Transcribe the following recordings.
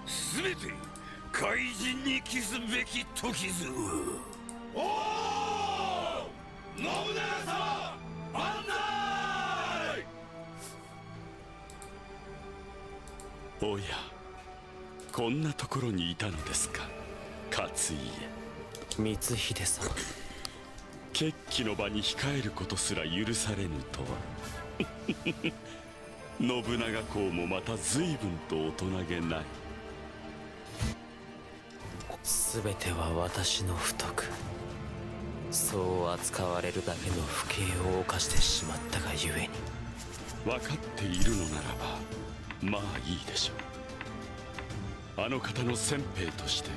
すべて怪人に帰すべき時ぞ。おお、信長様万歳。おや、こんなところにいたのですか、勝家。光秀様、決起の場に控えることすら許されぬとは信長公もまた随分と大人げない。全ては私の不徳。そう扱われるだけの不敬を犯してしまったがゆえに。分かっているのならばまあいいでしょう。あの方の先兵として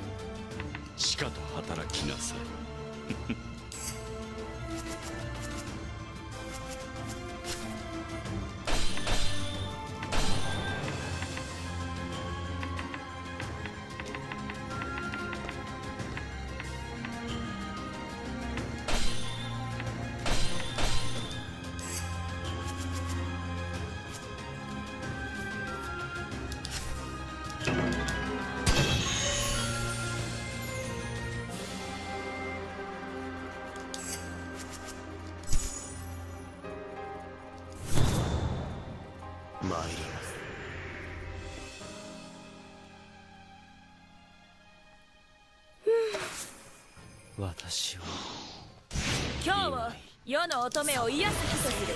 しかと働きなさい。参ります。私は今日を世の乙女を癒す日とする。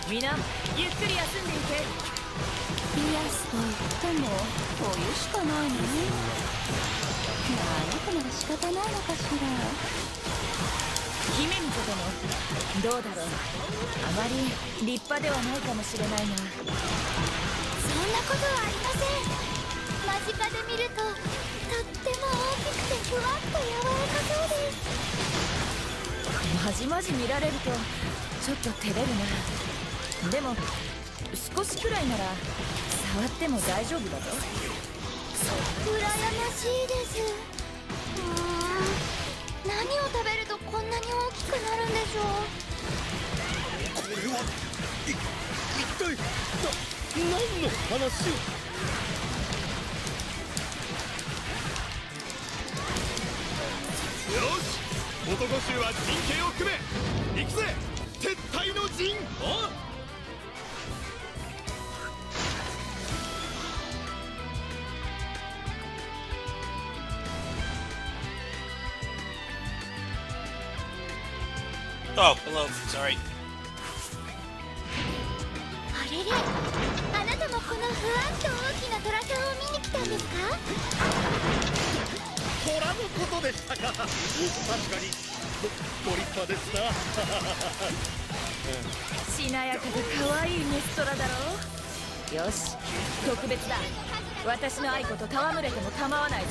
皆ゆっくり休んでいて。癒すと言ってもお湯しかないのね。まああなたなら仕方ないのかしら。姫水殿、どうだろう。あまり立派ではないかもしれないが。そんなことはありません。間近で見るととっても大きくてふわっと柔らかそうです。まじまじ見られるとちょっと照れるな。でも少しくらいなら触っても大丈夫だぞ。羨ましいです。何を食べるとこんなに大きくなるんでしょう。これは一体何の話を。よし、男衆は陣形を組め。行くぜ、撤退の陣。Oh, hello. Sorry. あれれ、あなたもこのふわっと大きなトラさんを見に来たんですか？虎のことでしたか。確かにご立派ですな。しなやかで可愛いメストラだろう。よし、特別だ。私の愛子と戯れても構わないぞ。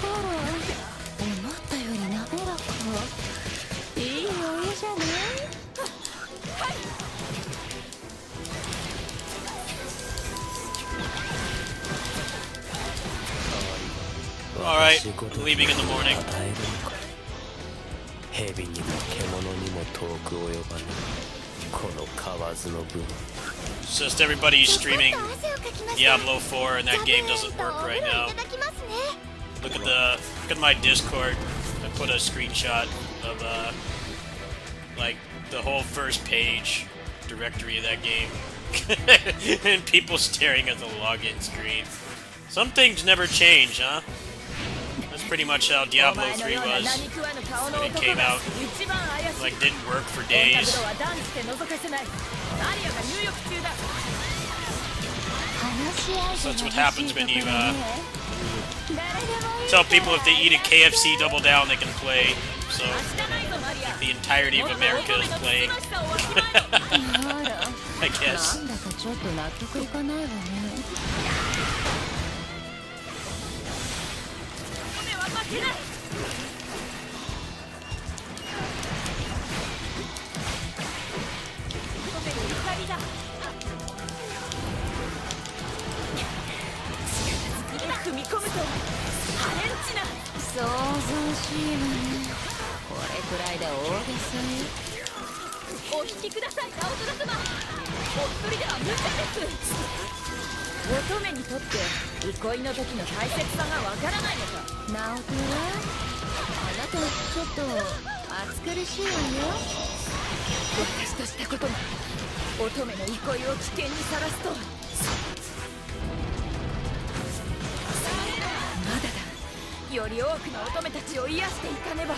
あら、思ったより滑らか。いいお湯じゃない？はい。Alright, leaving in the morning. 蛇にも獣にも遠く及ばぬこの蛙の分。 It's just everybody streaming Diablo 4 and that game doesn't work right now. Look at my Discord. I put a screenshot of like the whole first page directory of that game. And people staring at the login screen. Some things never change, huh? That's pretty much how Diablo 3 was when it came out. Like, didn't work for days. So that's what happens when you tell people if they eat a KFC Double Down they can play. So the entirety of America is playing. I guess. なんだかちょっと納得いかないわね。踏み込むとハレンチな。想像しいわね。これくらいで大げさよ。お聞きください、直虎様。お一人では無理です。乙女にとって憩いの時の大切さがわからないのか。ナオトはあなたちょっと暑苦しいわよ。私としたことが乙女の憩いを危険にさらすとは。まだだ。より多くの乙女たちを癒していかねば。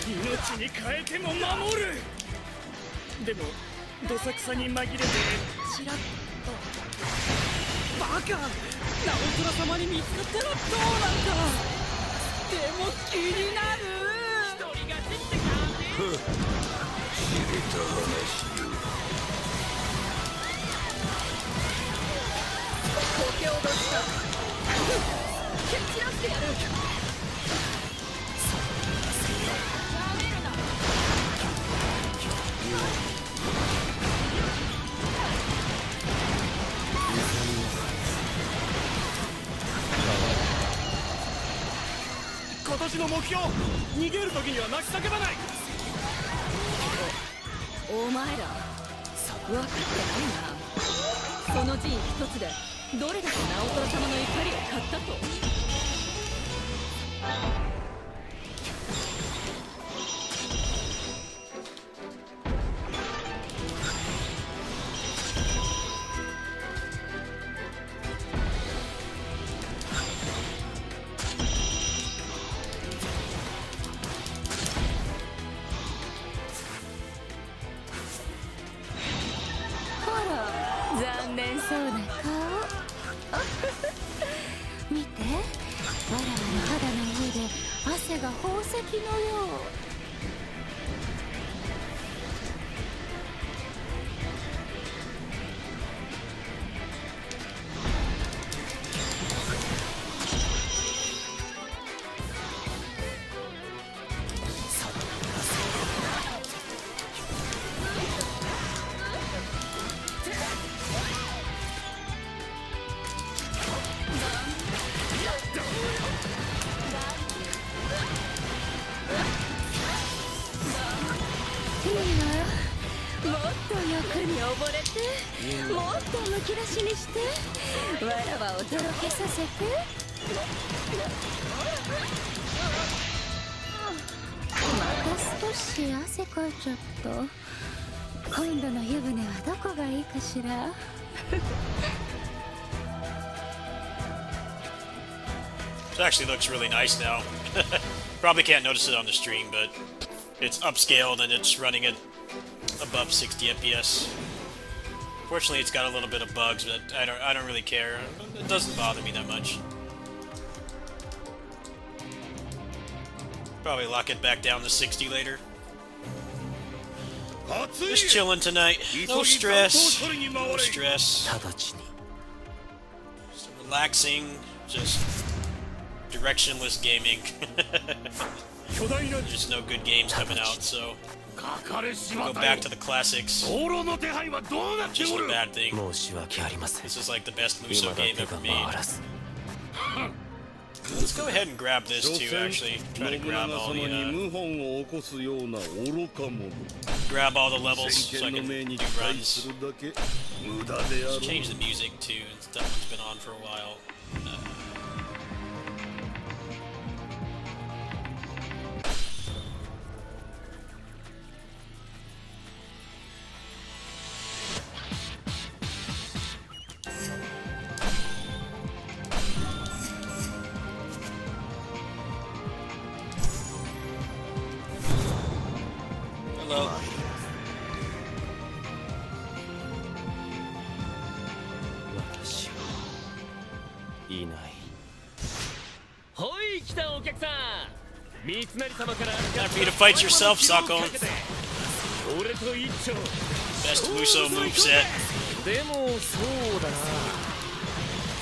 命に変えても守る。でもどさくさに紛れてチラッと。バカ、ナオトラ様に見つかったらどうなんだ。でも気になる。一人勝ちって感じ。知れた話よ。コケをどした蹴散らしてやる。今年の目標、逃げる時には泣き叫ばない。お前ら分かってないな。その陣一つでどれだけナオトラ様の怒りを買ったと。残念そうな顔見て、わらわの肌の上で汗が宝石のよう。もっと欲に溺れて、もっとむき出しにして、わらわをとろけさせて。また少し汗かいちゃった。今度の湯船はどこがいいかしら。It actually looks really nice now. Probably can't notice it on the stream, but it's upscaled and it's running at above 60 FPS. Fortunately, it's got a little bit of bugs, but I don't really care. It doesn't bother me that much. Probably lock it back down to 60 later. Just chilling tonight. No stress. No stress. 直ちに Just relaxing. Just directionless gaming. There's no good games coming out, so go back to the classics. Just a bad thing. 申し訳ありません。 This is like the best 今 Muso だ game 手 ever が made. 回らず。 Let's go ahead and grab this too, actually. Try to grab all the, grab all the levels so I can do runs. Let's change the music too. That one's been on for a while. Hello. 私はいない。ほい来たお客さん。三成様から Time for you to fight yourself, Sakon. 俺と一丁。 Best Muso moveset. でもそうだな。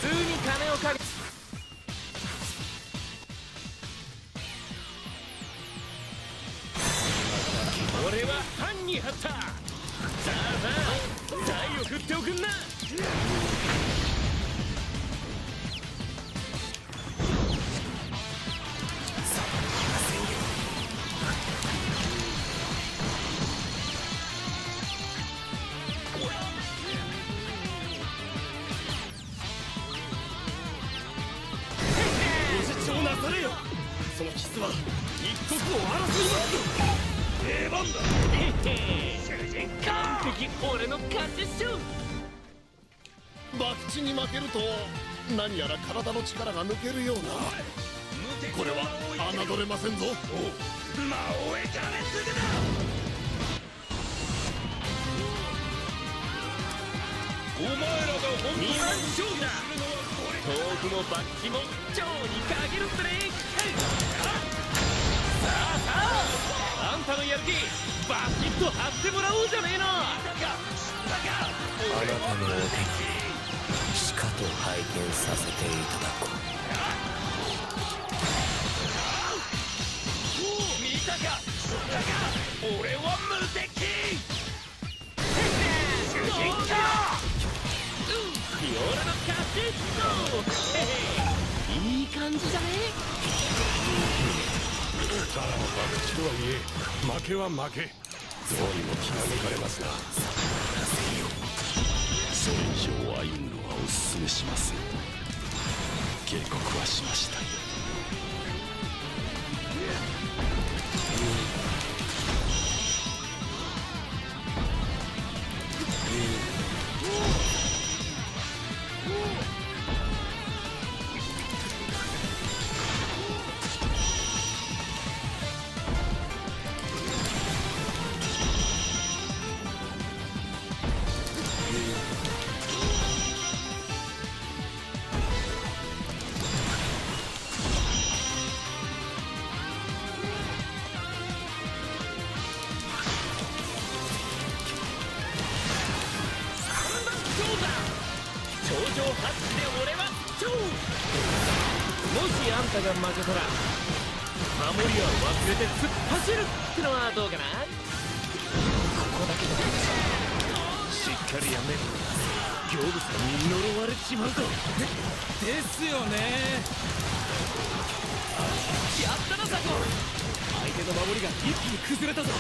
普通に金をかけ。俺は藩に張った。さあさあ、財を振っておくんな。れよ。そのキスは一刻を争います。出番だ。へへ完璧俺の勝ちっしょ。博打に負けると何やら体の力が抜けるような。これは侮れませんぞ。魔王へ加熱するな。お前らが本当に勝負だ。豆腐もバッキも蝶に限るってね。さあさあ、あんたのやる気バキッと張ってもらおうじゃねえの。あなたのお手紙しかと拝見させていただこう。見たか俺は無敵。主人公俺の勝ちっと。いい感じじゃね。ただの博打とはいえ負けは負け。どうにも気が抜かれますな。それ以上歩むのはお勧めしません。警告はしましたよ。頂上発地で俺は超。もしあんたが負けたら守りは忘れて突っ走るってのはどうかな。ここだけだ。しっかりやめ。行部さんに呪われちまうぞ。ですよね。やったなザコ。相手の守りが一気に崩れたぞ。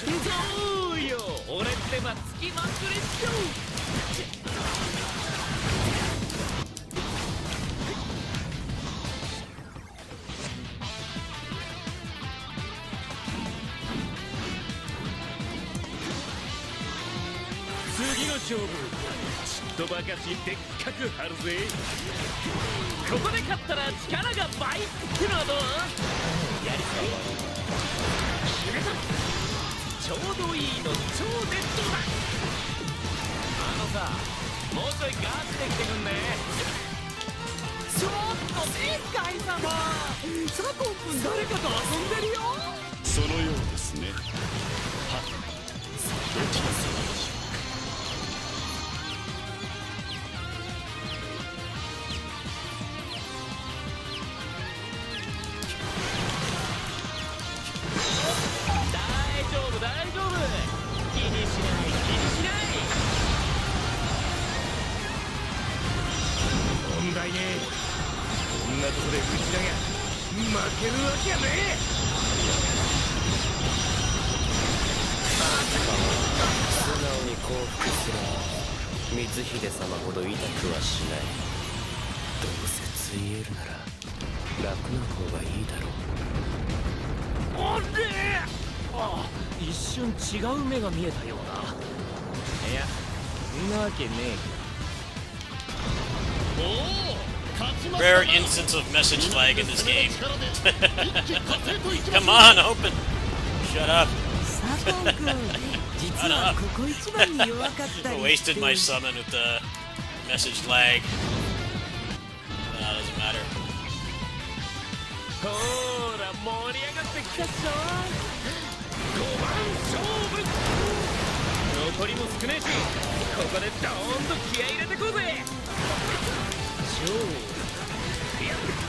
そうよ、俺ってばつきまくりっしょ。次の勝負ちっとばかしでっかく張るぜ。ここで勝ったら力が倍ってのはどう？やりたい。決めた。ちょうどいいの超絶頂だ。さ、もうちょいガチで来てくんね。ちょっとでっかい様。ザコン君誰かと遊んでるよ。そのようですね。はっ、どちら様でしょう。大丈夫大丈夫。気にしない気にしない。問題ねえ。こんなとこでうちらが負けるわけやねえ。素直に降伏すれば光秀様ほど痛くはしない。どうせついえるなら楽な方がいいだろう。おれあ、一瞬違う目が見えたような。いや、んなわけねえ。おお、Rare instance of message lag in this game. Come on, open. Shut up. サトン君、実はここ一番に弱かったり Wasted my summon with the message lag. Nah, doesn't matter. ほら、盛り上がってきたっしょ。5番勝負。残りも少ねえし、ここでドーンと気合い入れてこうぜ。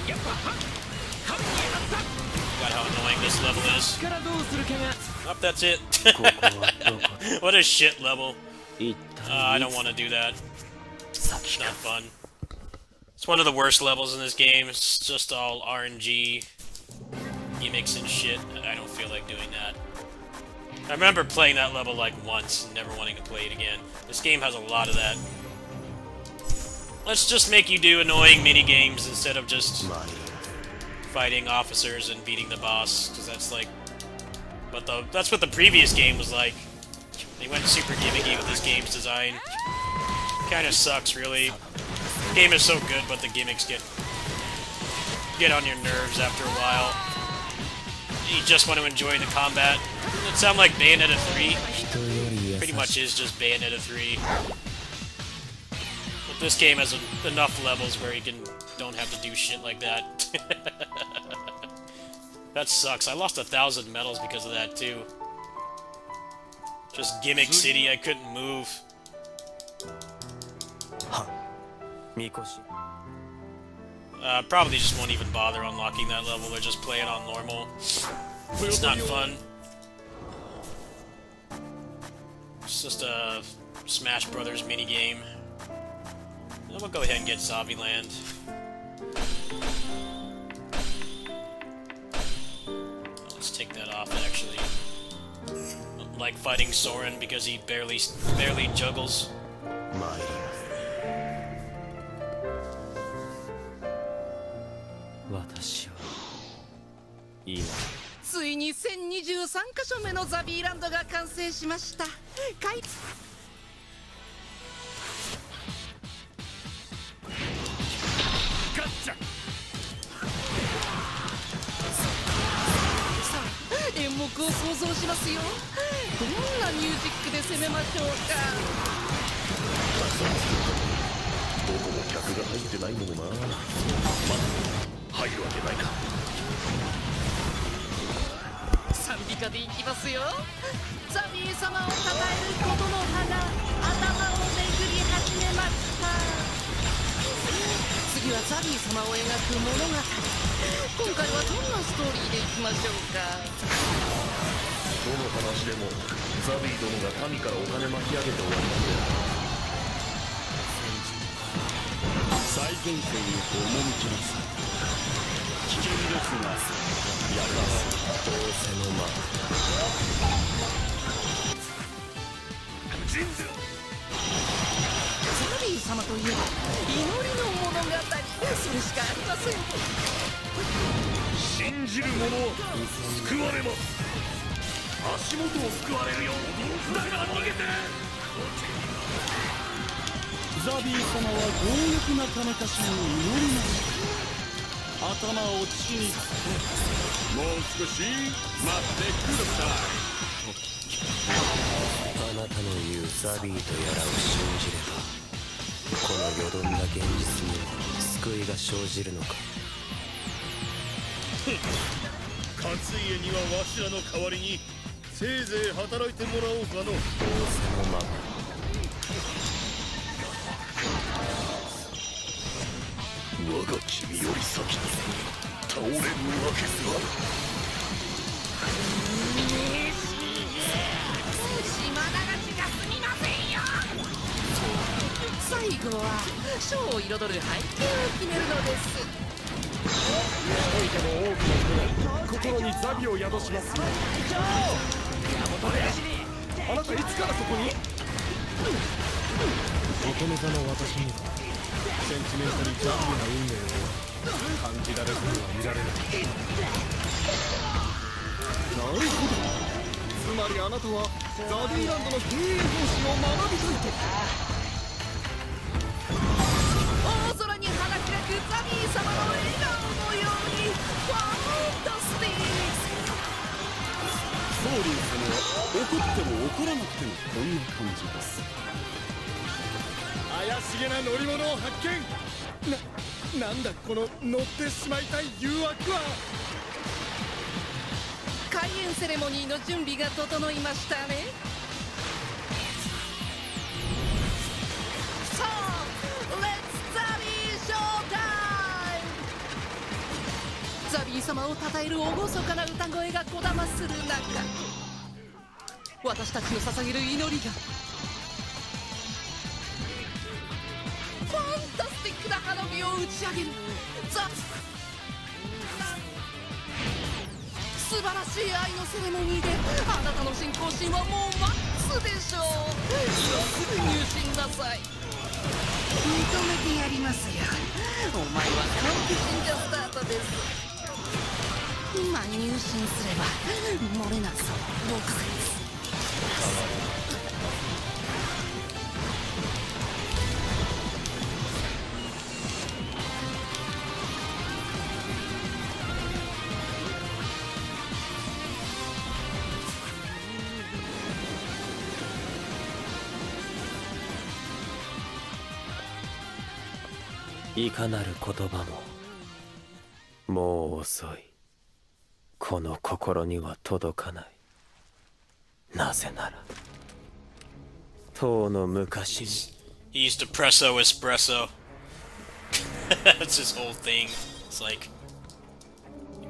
やっぱはっはっやった。 God, how annoying this level is. からどうするかが。 Oh, that's it. What a shit level. I don't want to do that. It's not fun. It's one of the worst levels in this game. It's just all RNG gimmicks and shit. I don't feel like doing that. I remember playing that level like once and never wanting to play it again. This game has a lot of that. Let's just make you do annoying mini games instead of just fighting officers and beating the boss, because that's like, that's what the previous game was like. They went super gimmicky with this game's design. Kind of sucks, really. The game is so good, but the gimmicks get on your nerves after a while. You just want to enjoy the combat. Doesn't it sound like Bayonetta 3? Pretty much is just Bayonetta 3. But this game has enough levels where you don't have to do shit like that. That sucks. I lost 1,000 medals because of that too. Just gimmick city, I couldn't move. Probably just won't even bother unlocking that level or just play it on normal. It's not fun. It's just a Smash Brothers minigame. Then we'll go ahead and get Zombieland. Let's take that off, actually. I don't like fighting Soren because he barely juggles.ついに1023カ所目のザビーランドが完成しました。ガッチャ。さあ、演目を想像しますよ。どんなミュージックで攻めましょうか。どこも客が入ってないものな。まあ、入るわけないか。賛美歌でいきますよ。ザビー様を称えることの葉が頭を巡り始めました。次はザビー様を描く物語。今回はどんなストーリーでいきましょうか。どの話でもザビー殿が神からお金巻き上げて終わりなんだよ。最前線へと赴きます。危険ですがやります。どうせの間。ザビー様といえば祈りの物語、それしかありません。信じる者は救われます。足元を救われるよ。だから逃げて。ザビー様は強力な金貸しに祈りました。頭を地につけ、もう少し待ってください。あなたの言うザビーとやらを信じれば、このよどんだ現実に救いが生じるのか。勝家にはわしらの代わりにせいぜい働いてもらおうかの。どうせのまま。我が君より先に倒れるわけすが。島流しがすみませんよ。最後はショーを彩る背景を決めるのです。おいても多くの人が心にザビを宿しますよ。あなたいつからそこに？乙女座の私にはセンチメンタリーザビな運命を感じられずには見られない。なるほど。つまりあなたはザビーランドの経営方針を学びたいと。大空に花開くザビー様の笑顔のようにファンタスティック。ソーリー様は怒っても怒らなくてもこんな感じです。怪しげな乗り物を発見。なんだこの乗ってしまいたい誘惑は。開演セレモニーの準備が整いましたね。さあ、レッツザビーショータイム。ザビー様を称える厳かな歌声がこだまする中、私たちの捧げる祈りがファンタスティックな花火を打ち上げる。素晴らしい愛のセレモニーであなたの信仰心はもうマックスでしょう。今すぐ入信なさい。認めてやりますよ。お前は完璧信者スタートです。心すれば漏れなく僕です。いかなる言葉ももう遅い。この心には届かない。なぜならとうの昔に He used to presso espresso. That's his whole thing. It's like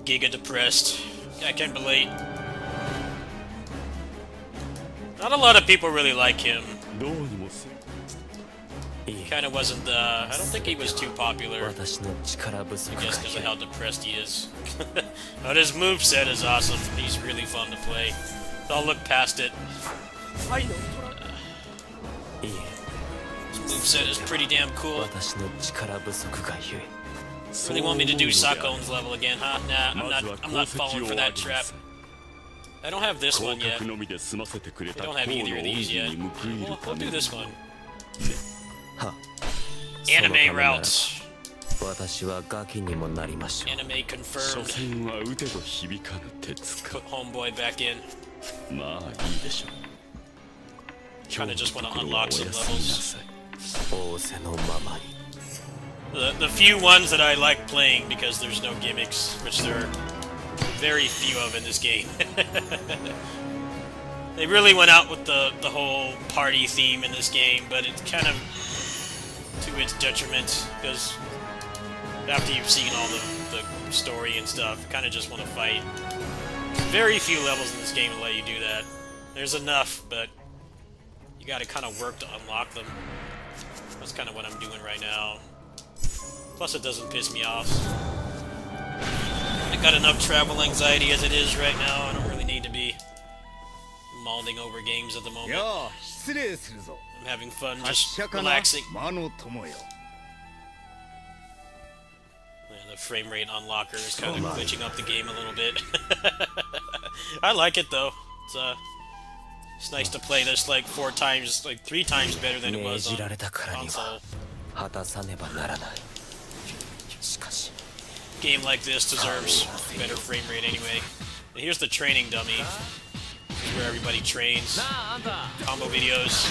giga depressed. I can't relate. Not a lot of people really like him. Kind of wasn't the. I don't think he was too popular. I guess because of how depressed he is. But his moveset is awesome. He's really fun to play. So I'll look past it. His moveset is pretty damn cool. Really want me to do Sakon's level again, huh? Nah, I'm not falling for that trap. I don't have this one yet. I don't have either of these yet. Well, I'll do this one. Anime routes. Anime confirmed. Put homeboy back in. Kinda just want to unlock some levels. The few ones that I like playing because there's no gimmicks, which there are very few of in this game. They really went out with the whole party theme in this game, but it's kind of to its detriment, because after you've seen all the story and stuff, you kind of just want to fight. Very few levels in this game will let you do that. There's enough, but you gotta kind of work to unlock them. That's kind of what I'm doing right now. Plus it doesn't piss me off. I got enough travel anxiety as it is right now. I don't really need to be mulling over games at the moment. I'm having fun, just relaxing. Yeah, the frame rate unlocker is kind of glitching up the game a little bit. I like it though. It's nice to play this like 3 times better than it was on console. Game like this deserves better frame rate anyway. And here's the training dummy. This is where everybody trains. Combo videos.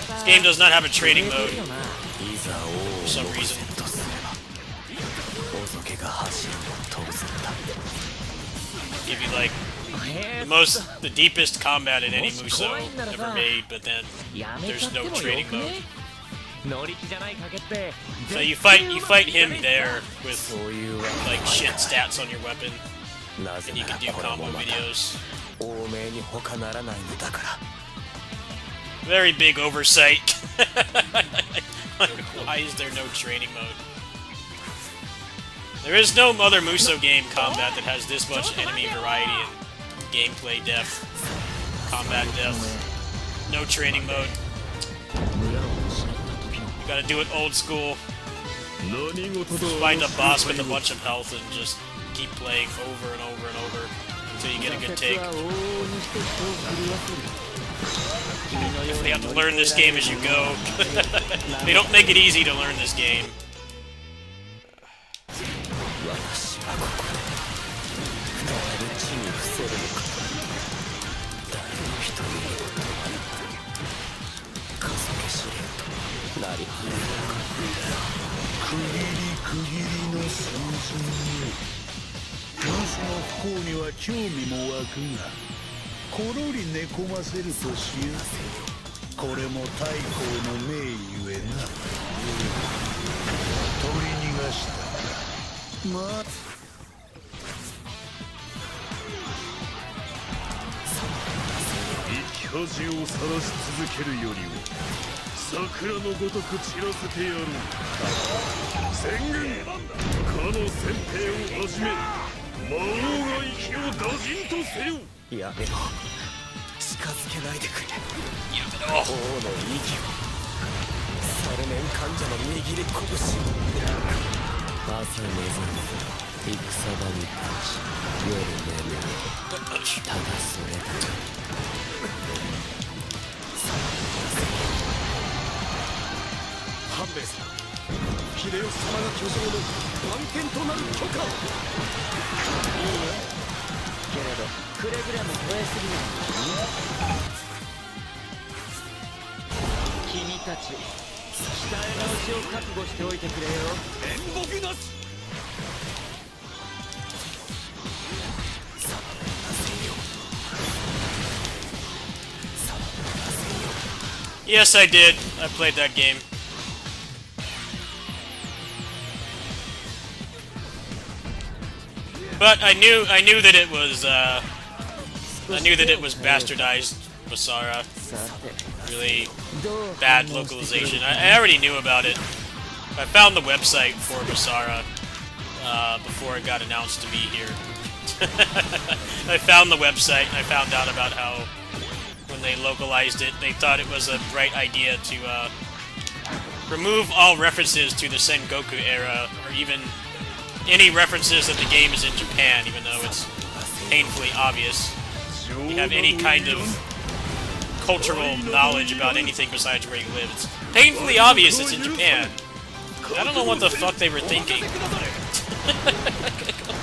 This game does not have a training mode for some reason. Give you like the deepest combat in any Muso ever made, but then there's no training mode. So you fight him there with like shit stats on your weapon, and you can do combo videos. Very big oversight. Why is there no training mode? There is no other Muso game combat that has this much enemy variety and gameplay depth, combat depth. No training mode. You gotta do it old school. Just find a boss with a bunch of health and just keep playing over and over and over until you get a good take. You have to learn this game as you go. They don't make it easy to learn this game. 戦場に立ち夜眠るただそれだけ半兵衛さん、秀吉様が居城の番犬となる許可を。けれどくれぐれも超えすぎない君たち鍛え直しを覚悟しておいてくれよ。面目なし。 Yes, I did. I played that game. But I knew that it was bastardized Basara. Really bad localization. I already knew about it. I found the website for Basara before it got announced to be here. I found the website and I found out about how when they localized it, they thought it was a bright idea to remove all references to the Sengoku era, or even any references that the game is in Japan, even though it's painfully obvious. You have any kind of cultural knowledge about anything besides where you live. It's painfully obvious it's in Japan. I don't know what the fuck they were thinking. What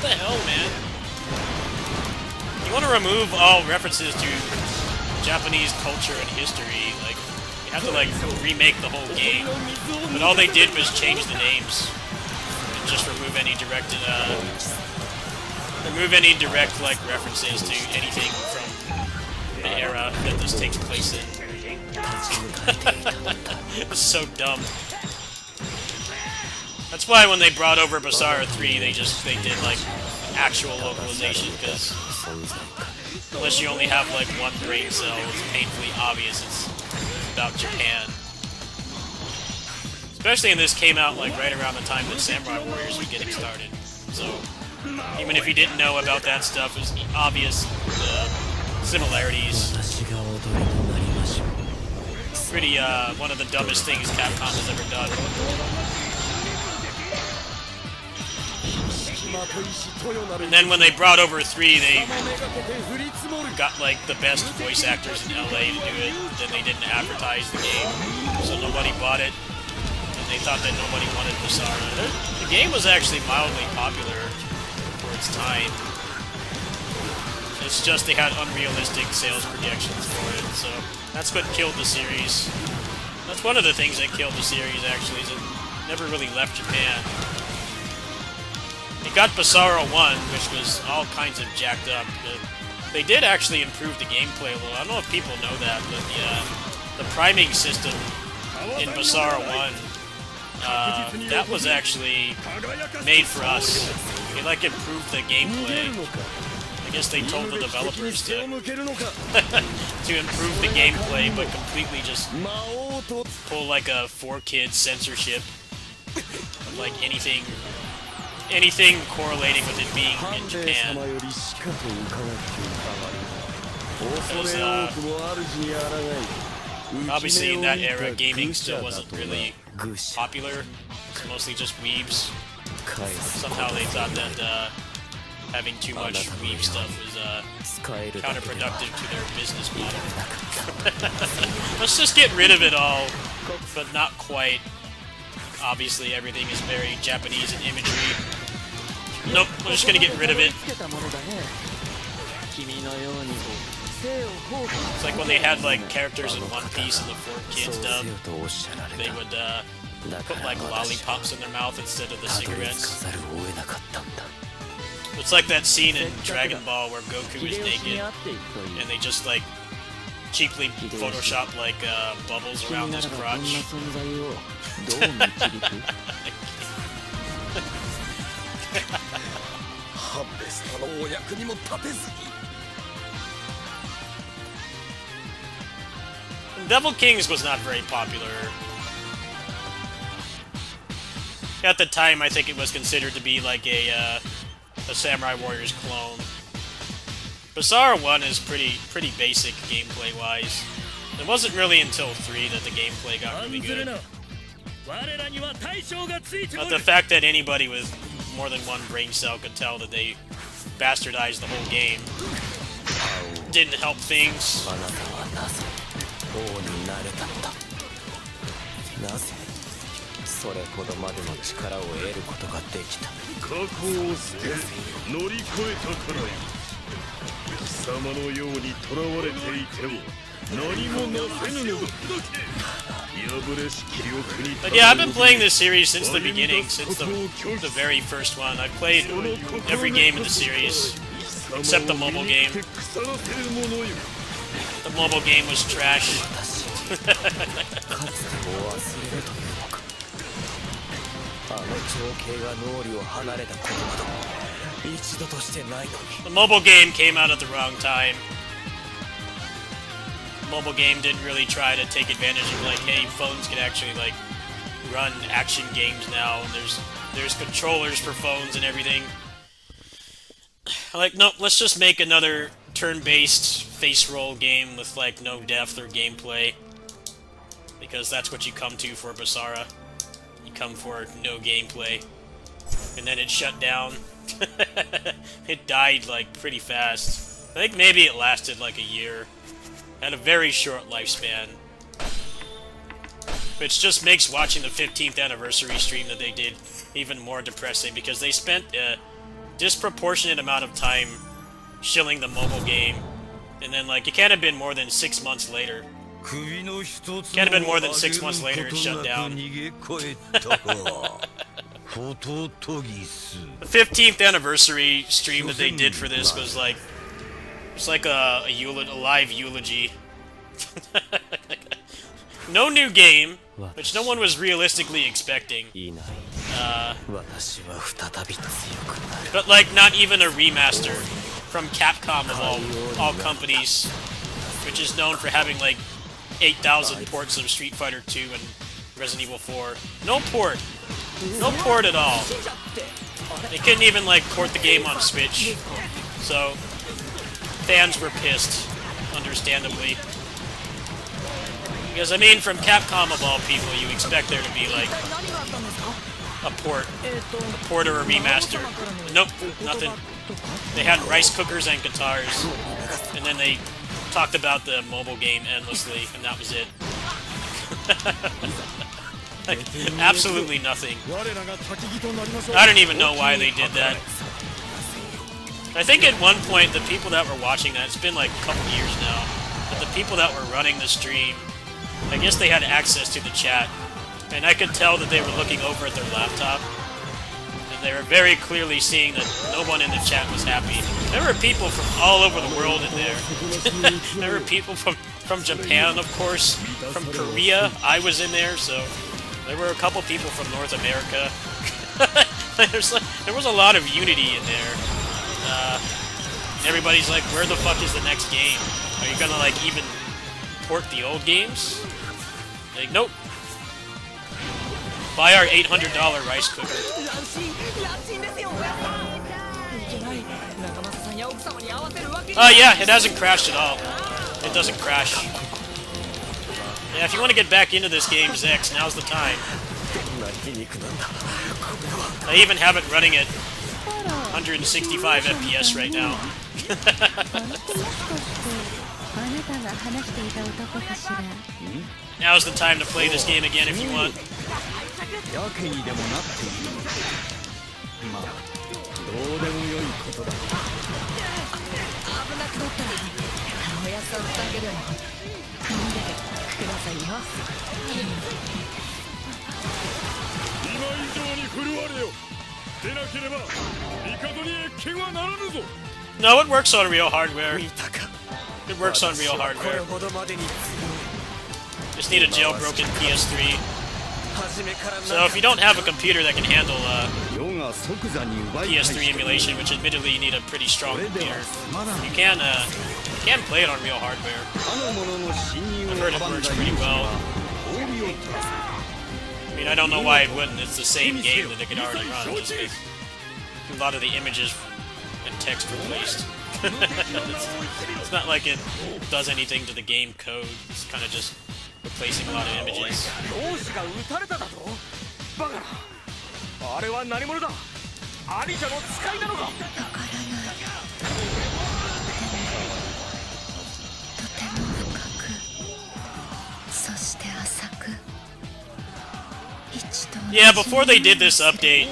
the hell, man? You want to remove all references to Japanese culture and history, like, you have to, like, remake the whole game. But all they did was change the names. And just remove any direct, like, references to anything from the era that this takes place in. It's so dumb. That's why when they brought over Basara 3, they did, like, actual localization, because unless you only have, like, one brain cell, it's painfully obvious it's about Japan. Especially when this came out, like, right around the time that Samurai Warriors was getting started. So, even if you didn't know about that stuff, it was obvious similarities. Pretty, one of the dumbest things Capcom has ever done. And then when they brought over 3, they got, like, the best voice actors in LA to do it. Then they didn't advertise the game, so nobody bought it. And they thought that nobody wanted Basara. The game was actually mildly popular for its time. It's just they had unrealistic sales projections for it, so that's what killed the series. That's one of the things that killed the series, actually, is it never really left Japan. They got Basara 1, which was all kinds of jacked up. They did actually improve the gameplay a little. I don't know if people know that, but the priming system in Basara 1, that was actually made for us. They, like, improved the gameplay. I guess they told the developers to improve the gameplay, but completely just pull, like, a 4-kid censorship of, like, anything correlating with it being in Japan. Because, obviously in that era, gaming still wasn't really popular. It's mostly just weebs. Somehow they thought that having too much weeb stuff was counterproductive to their business model. Let's just get rid of it all, but not quite. Obviously everything is very Japanese in imagery. Nope, we're just gonna get rid of it. It's like when they had, like, characters in One Piece in the 4Kids dub, they would put, like, lollipops in their mouth instead of the cigarettes. It's like that scene in Dragon Ball where Goku is naked, and they just, like, cheaply Photoshop, like, bubbles around his crotch. Devil Kings was not very popular. At the time, I think it was considered to be like a Samurai Warriors clone. Basara 1 is pretty basic gameplay-wise. It wasn't really until 3 that the gameplay got really good. But the fact that anybody with more than one brain cell could tell that they bastardized the whole game. Didn't help things. あなたはなぜ王になれたのだ。なぜそれほどまでの力を得ることができた。過去を捨て乗り越えたからよ。貴様のように囚われていても何もなせぬのだ。破れし記憶に。 But yeah, I've been playing this series since the beginning, since the very first one. I've played every game in the series, except the mobile game. The mobile game was trash. かつてを忘れるというのか。あの情景が脳裏を離れたことなど一度としてないのに。 The mobile game came out at the wrong time. The mobile game didn't really try to take advantage of like, hey, phones can actually like run action games now, and there's controllers for phones and everything. Like, no, let's just make another turn-based face roll game with like no depth or gameplay, because that's what you come to for Basara. You come for no gameplay, and then it shut down. It died like pretty fast. I think maybe it lasted like a year. Had a very short lifespan. Which just makes watching the 15th anniversary stream that they did even more depressing, because they spent a disproportionate amount of time shilling the mobile game, and then like it can't have been more than 6 months later. Can't have been more than 6 months later it shut down. The 15th anniversary stream that they did for this was like, it's like a live eulogy. No new game, which no one was realistically expecting. But like not even a remaster from Capcom of all companies, which is known for having like 8,000 ports of Street Fighter 2 and Resident Evil 4. No port. No port at all. They couldn't even like port the game on Switch. So fans were pissed, understandably. Because I mean, from Capcom of all people, you expect there to be like a port or a remaster. Nope, nothing. They had rice cookers and guitars, and then they talked about the mobile game endlessly, and that was it. Like, absolutely nothing. I don't even know why they did that. I think at one point, the people that were watching that, it's been like a couple years now, but the people that were running the stream, I guess they had access to the chat, and I could tell that they were looking over at their laptop, and they were very clearly seeing that no one in the chat was happy. There were people from all over the world in there. There were people from Japan, of course, from Korea. I was in there, so there were a couple people from North America. There was a lot of unity in there. Everybody's like, where the fuck is the next game? Are you gonna like even port the old games? Like, nope. Buy our $800 rice cooker. Yeah, it hasn't crashed at all. It doesn't crash. Yeah, if you want to get back into this game, Zex, now's the time. I even have it running at 165 FPS right now. Now's the time to play this game again if you want. No, it works on real hardware. It works on real hardware. Just need a jailbroken PS3. So if you don't have a computer that can handle PS3 emulation, which admittedly you need a pretty strong computer, you can play it on real hardware. I've heard it works pretty well. I mean, I don't know why it wouldn't. It's the same game that it could already run. Just with a lot of the images and text replaced. It's not like it does anything to the game code. It's kind of just replacing a lot of images. アリジャの使いなのか。わからない。とても深く、そして浅く、一度 Yeah, before they did this update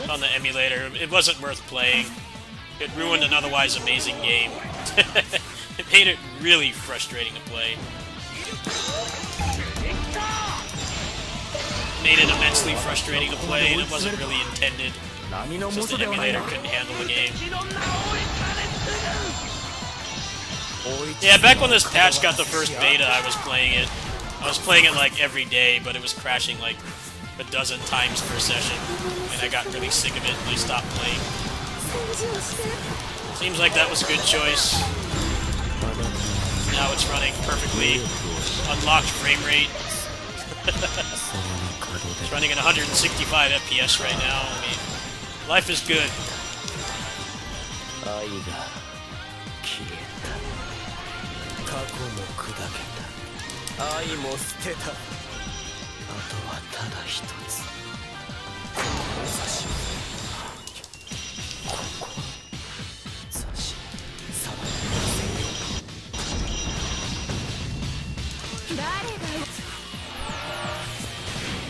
on the emulator, it wasn't worth playing. It ruined an otherwise amazing game. It made it really frustrating to play. Made it immensely frustrating to play, and it wasn't really intended. Just the emulator couldn't handle the game. Yeah, back when this patch got the first beta, I was playing it. I was playing it like every day, but it was crashing like a dozen times per session, and I got really sick of it and I stopped playing. Seems like that was a good choice. Now it's running perfectly. Unlocked frame rate. It's running at 165 FPS right now. I mean, life is good. 愛が消えた。過去も砕けた。愛も捨てた。あとはただ一つ。志。誰が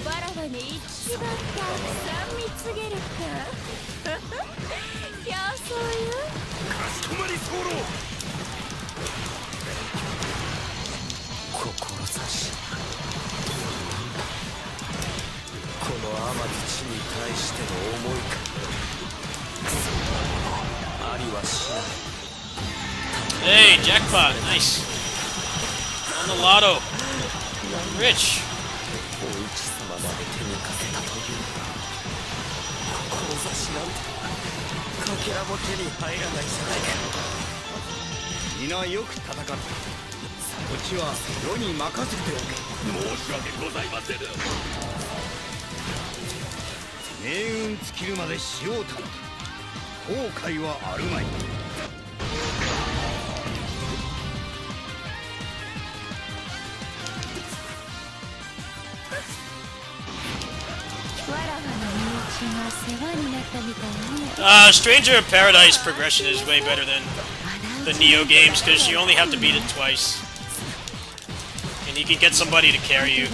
わらわに一番たくさん貢げるか競争よ。かしこまり候。志。この天地に対しての思いか。ありはしない。 Hey, jackpot, nice. On the lotto. Rich. お市様まで手にかけたという志なんてかけらも手に入らないじゃないか。皆よく戦った。こっちは世に任せておけ。申し訳ございません。命運尽きるまでしようと後悔はあるまい。Stranger of Paradise progression is way better than the Neo games because you only have to beat it twice. And you can get somebody to carry you.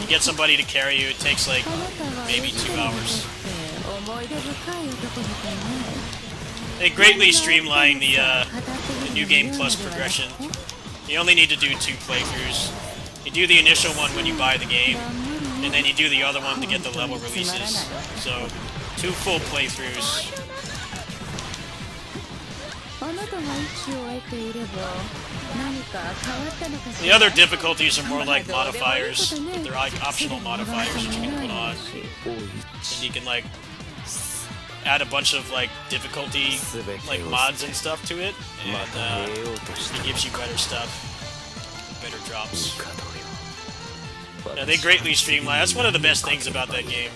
You get somebody to carry you, it takes like maybe 2 hours. They greatly streamlined the New Game Plus progression. You only need to do 2 playthroughs. You do the initial one when you buy the game, and then you do the other one to get the level releases. So, 2 full playthroughs. The other difficulties are more like modifiers. They're like optional modifiers that you can put on. And you can like add a bunch of like difficulty like mods and stuff to it, and it gives you better stuff, better drops. Yeah, they greatly streamline. That's one of the best things about that game.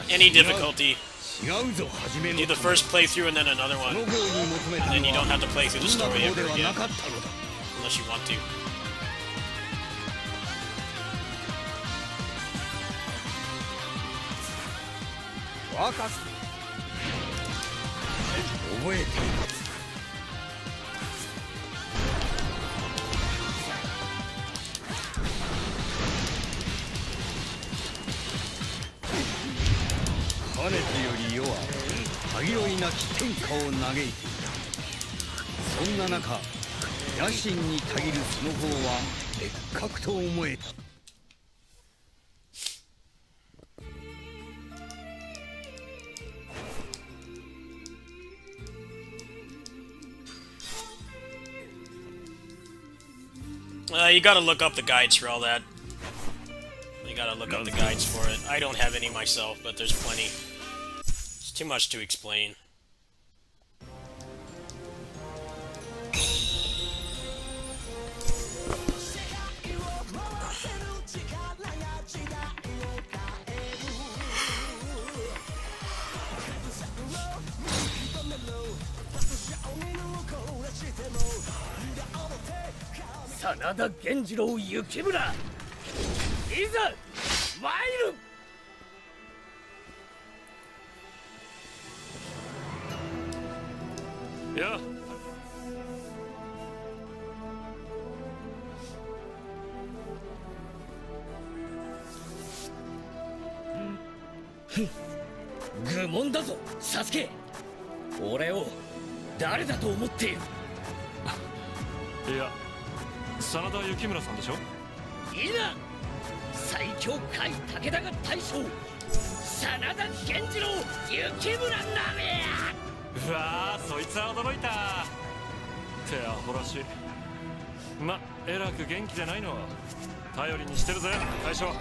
Any difficulty, do the first playthrough and then another one, and then you don't have to play through the story ever again, unless you want to. You gotta look up the guides for all that. You gotta look up the guides for it. I don't have any myself, but there's plenty. It's too much to explain. 真田源次郎幸村、いざ参る。いや愚問だぞサスケ。俺を誰だと思っている。いや真田幸村さんでしょ。いいな、最強海武田が大将真田源次郎幸村なめや。うわー、そいつは驚いた。てアホらしい。ま、えらく元気でないのは頼りにしてるぜ大将。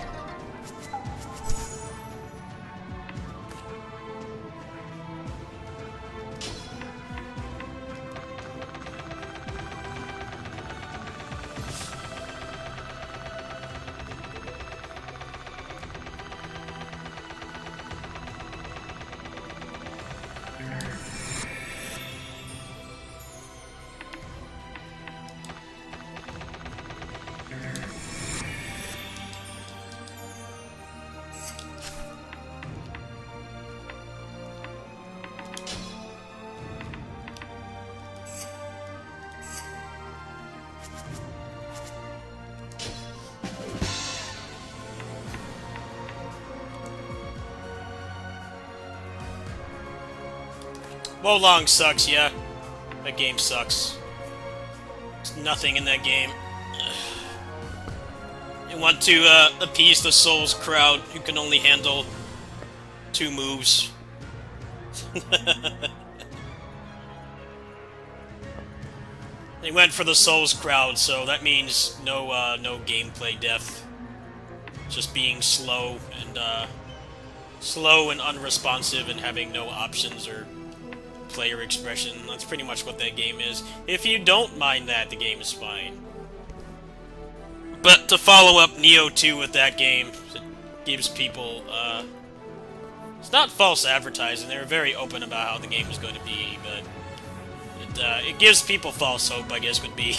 Wolong sucks, yeah. That game sucks. There's nothing in that game. You want to appease the Souls crowd who can only handle 2 moves. They went for the Souls crowd, so that means no no gameplay depth. Just being slow and unresponsive and having no options or player expression. That's pretty much what that game is. If you don't mind that, the game is fine. But to follow up Neo 2 with that game, it gives people, it's not false advertising. They were very open about how the game was going to be, but it gives people false hope, I guess, would be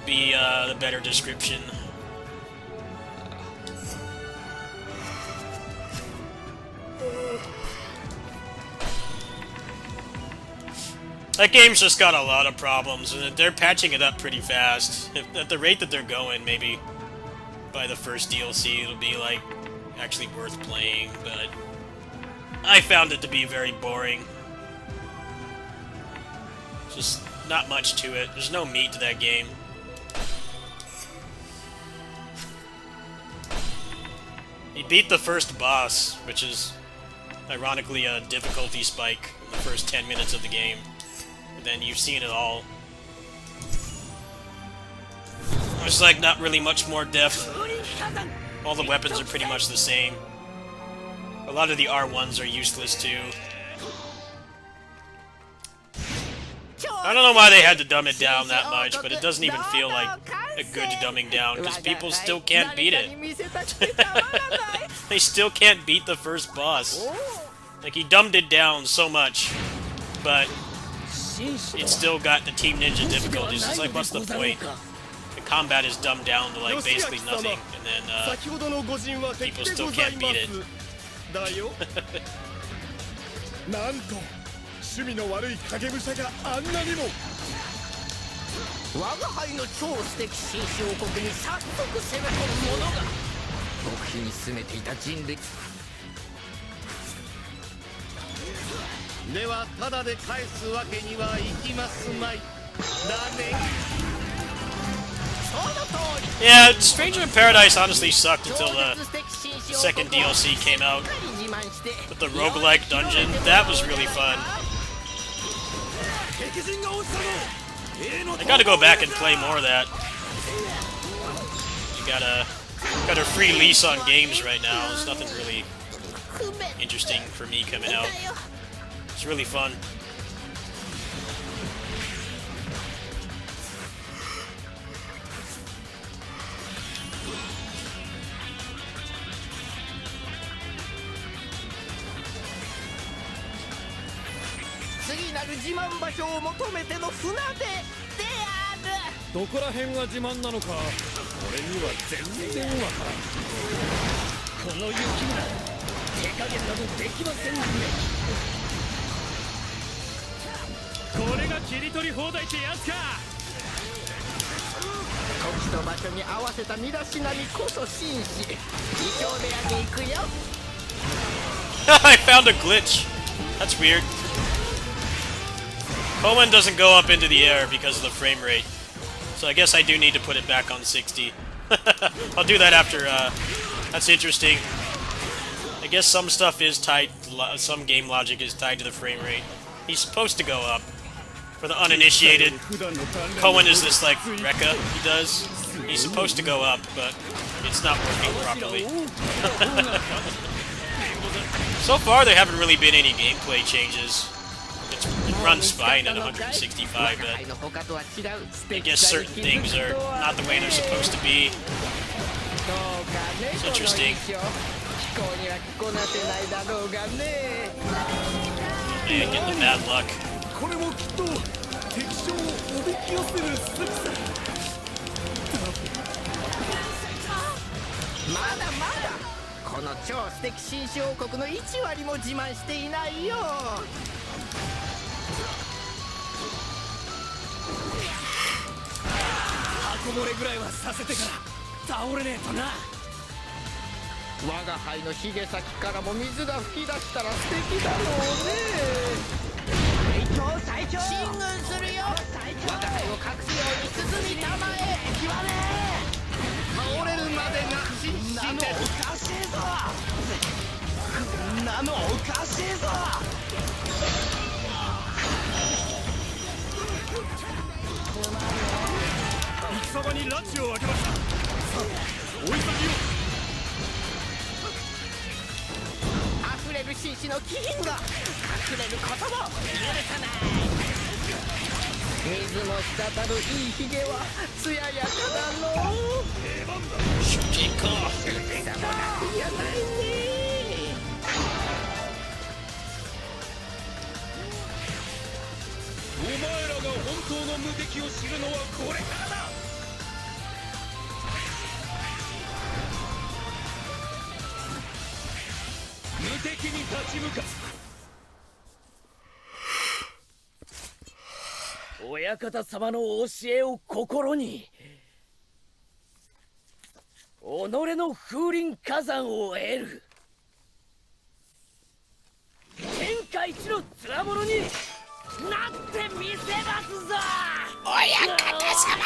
the better description. That game's just got a lot of problems, and they're patching it up pretty fast. At the rate that they're going, maybe by the first DLC it'll be, like, actually worth playing, but I found it to be very boring. Just not much to it. There's no meat to that game. You beat the first boss, which is ironically a difficulty spike in the first 10 minutes of the game. Then you've seen it all. There's like not really much more depth. All the weapons are pretty much the same. A lot of the R1s are useless too. I don't know why they had to dumb it down that much, but it doesn't even feel like a good dumbing down, because people still can't beat it. They still can't beat the first boss. Like, he dumbed it down so much, but it's still got the Team Ninja difficulties. It's like, what's the point? The combat is dumbed down to, like, basically nothing, and then, people still can't beat it. なんと趣味の悪い影武者があんなにも。我が輩の超素敵紳士王国に早速攻め込む者が極秘に進めていた人類ではただで返すわけにはいきますまい。だね。 Yeah, Stranger in Paradise honestly sucked until the second DLC came out. With the roguelike dungeon, that was really fun. I gotta go back and play more of that. You got a free lease on games right now. There's nothing really interesting for me coming out. It's really fun. どこら辺が自慢なのか俺には全然わからん。この雪が手加減などできませんね。これが切り取り放題ってやつか。時と場所に合わせた身だしなみこそ紳士。衣装部屋に行くよ。I found a glitch. That's weird. Cohen doesn't go up into the air because of the frame rate. So I guess I do need to put it back on 60. I'll do that after, that's interesting. I guess some stuff is tied, some game logic is tied to the frame rate. He's supposed to go up. For the uninitiated, Cohen is this, like, Rekka he does. He's supposed to go up, but it's not working properly. So far, there haven't really been any gameplay changes. It runs fine at 165, but I guess certain things are not the way they're supposed to be. It's interesting. Man, getting the bad luck. これもきっと敵将をおびき寄せる術さ。まだまだこの超素敵紳士王国の1割も自慢していないよ。箱漏れぐらいはさせてから倒れねえとな。我が輩のひげ先からも水が噴き出したら素敵だろうね。最強進軍するよ。我が輩を隠すように進みたまえ。極め倒れるまでが紳士のおかしいぞ。こんなのおかしいぞ。戦場に拉致を開けました。さあ追い先を。溢れる紳士の気品が隠れることも許さない。水も滴るいいひげは艶やかだの。出番だ。出勤か。貴様なんやないね。お前らが本当の無敵を知るのはこれからだ。無敵に立ち向かう。親方様の教えを心に、己の風林火山を得る。天下一の強者になってみせますぞ。親方様。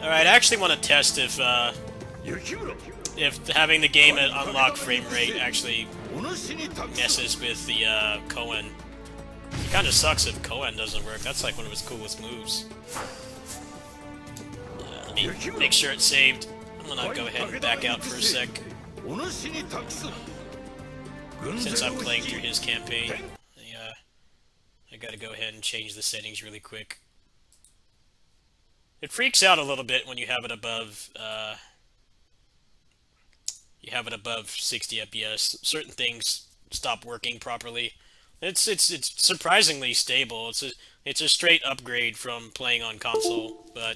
Alright, I actually want to test if having the game at unlock frame rate actually messes with the Cohen. It kind of sucks if Cohen doesn't work. That's like one of his coolest moves. Let me make sure it's saved. I'm gonna go ahead and back out for a sec. Since I'm playing through his campaign, I gotta go ahead and change the settings really quick. It freaks out a little bit when you have it above 60 FPS. Certain things stop working properly. It's surprisingly stable. It's a straight upgrade from playing on console, but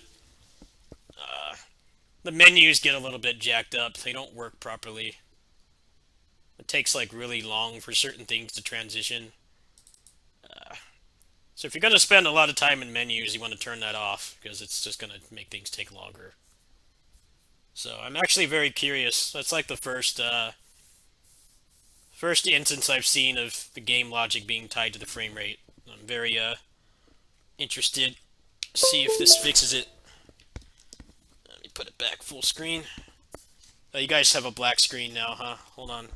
the menus get a little bit jacked up. They don't work properly. It takes like really long for certain things to transition. So if you're going to spend a lot of time in menus, you want to turn that off, because it's just going to make things take longer. So I'm actually very curious. That's like the first instance I've seen of the game logic being tied to the frame rate. I'm very interested to see if this fixes it. Let me put it back full screen. Oh, you guys have a black screen now, huh? Hold on.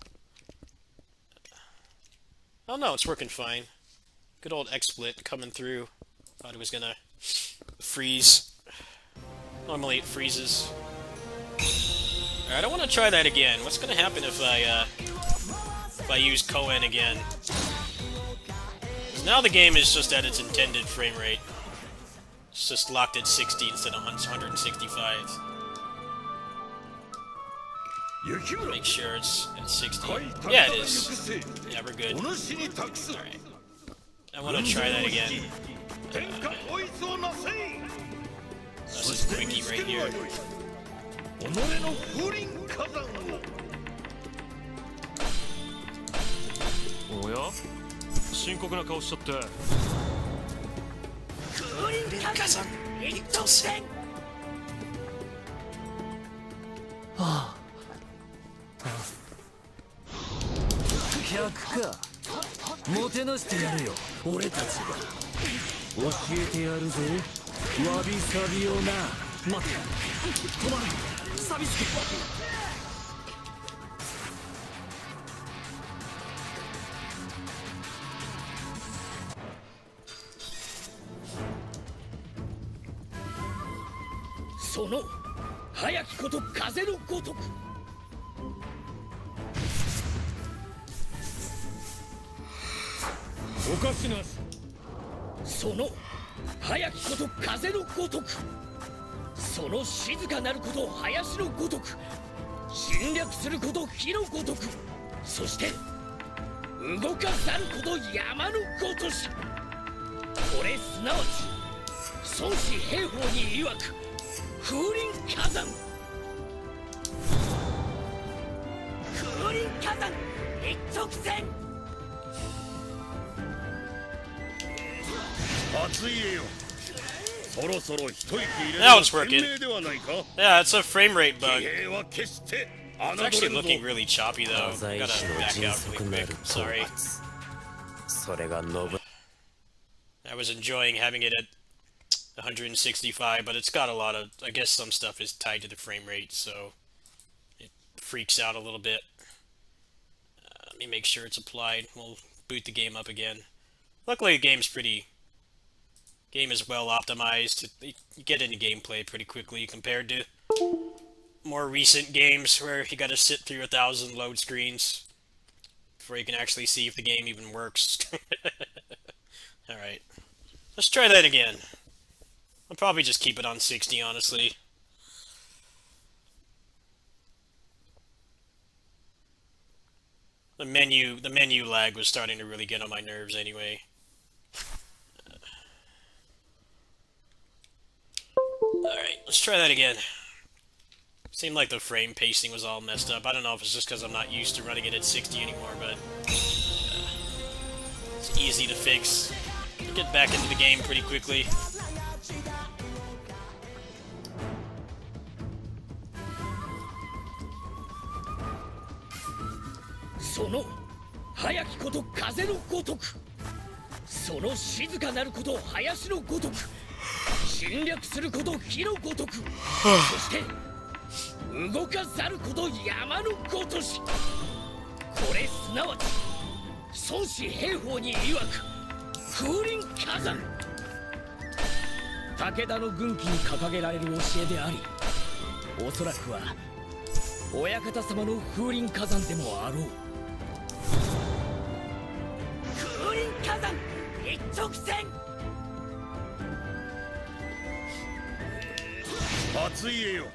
Oh no, it's working fine. Good old XSplit coming through. Thought it was gonna freeze. Normally it freezes. Alright, I want to try that again. What's gonna happen if I use Cohen again? 'Cause now the game is just at its intended frame rate. It's just locked at 60 instead of 165. Make sure it's at 60. Yeah, it is. Yeah, we're good. Alright. I want to try that again. This is quickie right here. 己の風林火山をおや深刻な顔しちゃって100かもてなしてやるよ俺たちが教えてやるぜわびさびをな待て止まれサビスケその早きこと風のごとくおかしなしその早きこと風のごとくその静かなること林のごとく侵略すること火のごとくそして動かざること山のごとしこれすなわち孫子兵法に曰く風林火山風林火山一直線初家よそろそろ一息入れる Now it's working. 命ではないか Yeah, it's a frame rate bug. 騎兵は決して It's 侮 actually れぬぞ looking really choppy though. 浅 Gotta 井氏の back 迅 out 速 really な quick. る討 Sorry. 伐それが信 I was enjoying having it at 165, but it's got a lot of, I guess some stuff is tied to the frame rate, so it freaks out a little bit. Let me make sure it's applied. We'll boot the game up again. Luckily the game is well optimized. You get into gameplay pretty quickly compared to more recent games where you gotta sit through 1,000 load screens before you can actually see if the game even works. Alright. Let's try that again. I'll probably just keep it on 60, honestly. The menu lag was starting to really get on my nerves anyway. Alright, let's try that again. Seemed like the frame pacing was all messed up. I don't know if it's just because I'm not used to running it at 60 anymore, but it's easy to fix. Get back into the game pretty quickly. Sono 早きこと風のごとくその静かなること林のごとく侵略すること火のごとくそして動かざること山のごとしこれすなわち孫子兵法に曰く風林火山武田の軍旗に掲げられる教えでありおそらくは親方様の風林火山でもあろう風林火山一直線初家よ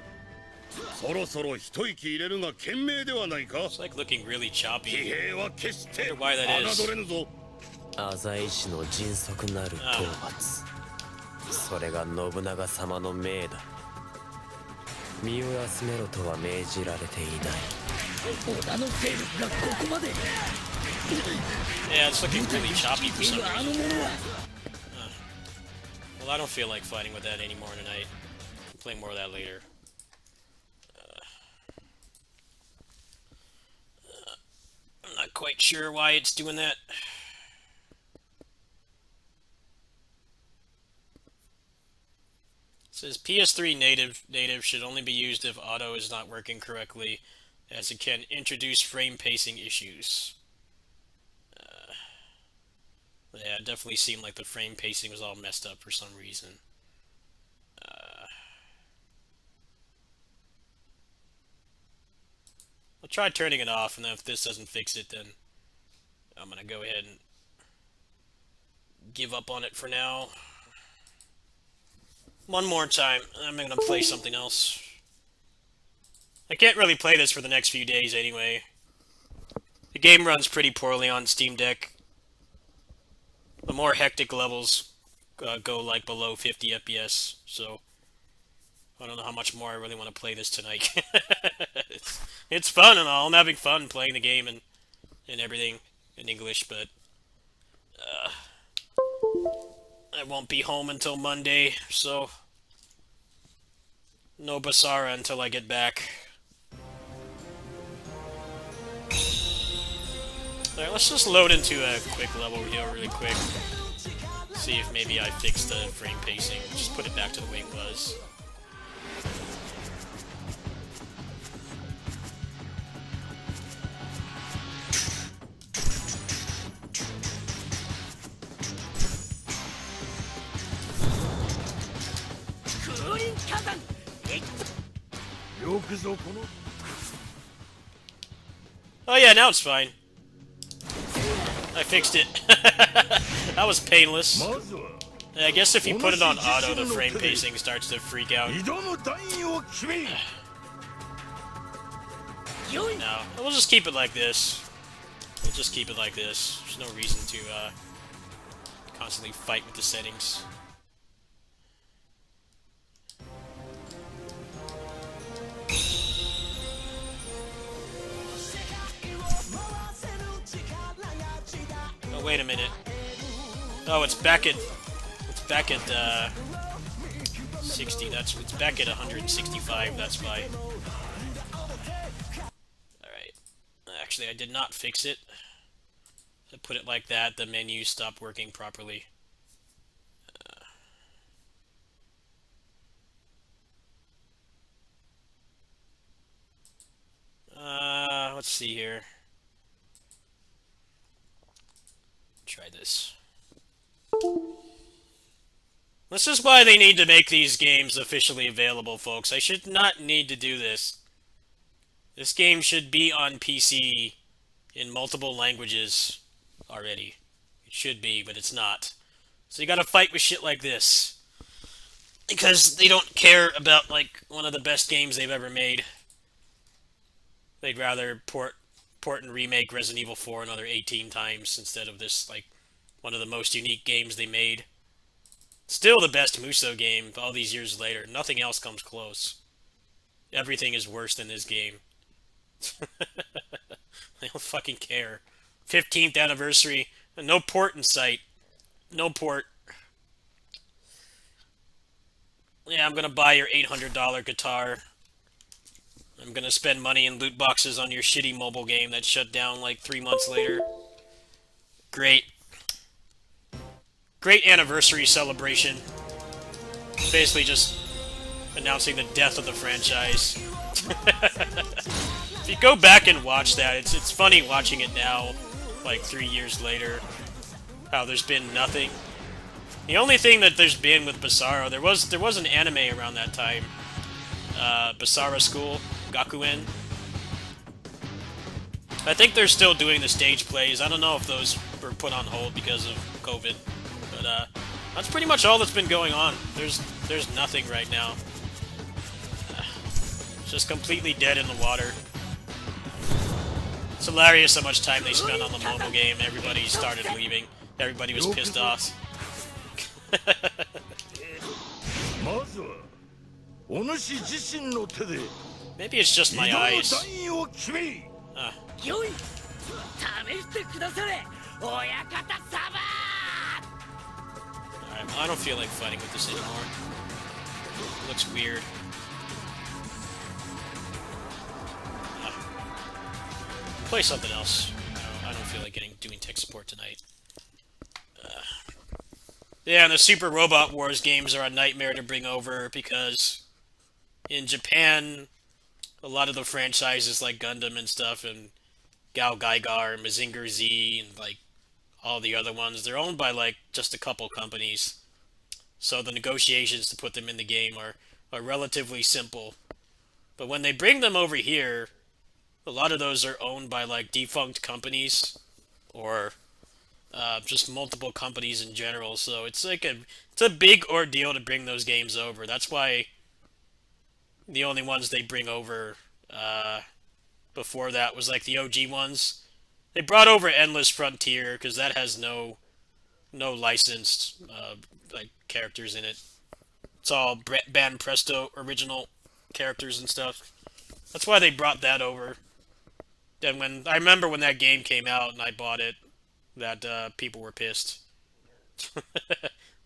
そろそろ一息入れるが賢明ではないか It's like looking really 騎 choppy. 兵は決して Wonder why that is. 侮れぬぞ浅井氏の迅速なる討伐それが信長様の命だ身を休めろとは命じられていない織田の勢力がここまで Yeah, it's looking really choppy for い some るあ reason. の者は Well, I don't feel like fighting with that anymore tonight. I'll play more of that later. I'm not quite sure why it's doing that. It says PS3 native should only be used if auto is not working correctly, as it can introduce frame pacing issues. Yeah, it definitely seemed like the frame pacing was all messed up for some reason. I'll try turning it off, and then if this doesn't fix it, then I'm gonna go ahead and give up on it for now. One more time, I'm gonna play something else. I can't really play this for the next few days anyway. The game runs pretty poorly on Steam Deck. The more hectic levels go like below 50 FPS, so I don't know how much more I really want to play this tonight. it's fun and all. I'm having fun playing the game and everything in English, but I won't be home until Monday, so no Basara until I get back. Alright, let's just load into a quick level here really quick. See if maybe I fixed the frame pacing. Just put it back to the way it was. Oh yeah, now it's fine. I fixed it. That was painless. I guess if you put it on auto, the frame pacing starts to freak out. No, we'll just keep it like this. We'll just keep it like this. There's no reason to constantly fight with the settings. Oh, wait a minute. Oh, it's back at 60. It's back at 165. That's why. All right. Actually, I did not fix it. I put it like that. The menu stopped working properly. Let's see here. Try this. This is why they need to make these games officially available, folks. I should not need to do this. This game should be on PC in multiple languages already. It should be, but it's not. So you gotta fight with shit like this. Because they don't care about, like, one of the best games they've ever made. They'd rather port and remake Resident Evil 4 another 18 times instead of this, like, one of the most unique games they made. Still the best Musou game all these years later. Nothing else comes close. Everything is worse than this game. They don't fucking care. 15th anniversary. No port in sight. No port. Yeah, I'm gonna buy your $800 guitar. I'm gonna spend money in loot boxes on your shitty mobile game that shut down like 3 months later. Great. Great anniversary celebration. Basically just announcing the death of the franchise. If you go back and watch that, it's funny watching it now, like 3 years later, how there's been nothing. The only thing that there's been with Basara, there was an anime around that time. Basara School, Gakuen. I think they're still doing the stage plays. I don't know if those were put on hold because of COVID. But that's pretty much all that's been going on. There's nothing right now. It's just completely dead in the water. It's hilarious how much time they spent on the mobile game. Everybody started leaving. Everybody was pissed off. Maybe it's just my eyes. Alright, well, I don't feel like fighting with this anymore. It looks weird. Play something else. I don't feel like doing tech support tonight. Yeah, and the Super Robot Wars games are a nightmare to bring over because in Japan, a lot of the franchises like Gundam and stuff, and Gal Gaigar, Mazinger Z, and like all the other ones, they're owned by like just a couple companies. So the negotiations to put them in the game are relatively simple. But when they bring them over here, a lot of those are owned by like defunct companies or just multiple companies in general. So it's like it's a big ordeal to bring those games over. That's why the only ones they bring over Before that was like the OG ones. They brought over Endless Frontier because that has no licensed like characters in it. It's all Ban Presto original characters and stuff. That's why they brought that over. And when I remember when that game came out and I bought it, that people were pissed.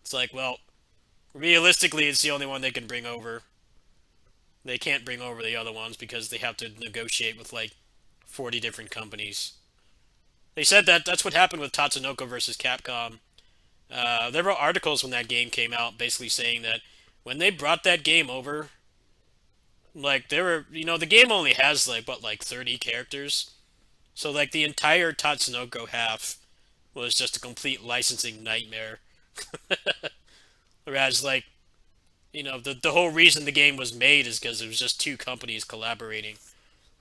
It's like, well, realistically, it's the only one they can bring over. They can't bring over the other ones because they have to negotiate with like 40 different companies. They said that that's what happened with Tatsunoko versus Capcom. There were articles when that game came out basically saying that when they brought that game over, like there were, the game only has like 30 characters. So like the entire Tatsunoko half was just a complete licensing nightmare. Whereas like, the whole reason the game was made is because it was just two companies collaborating.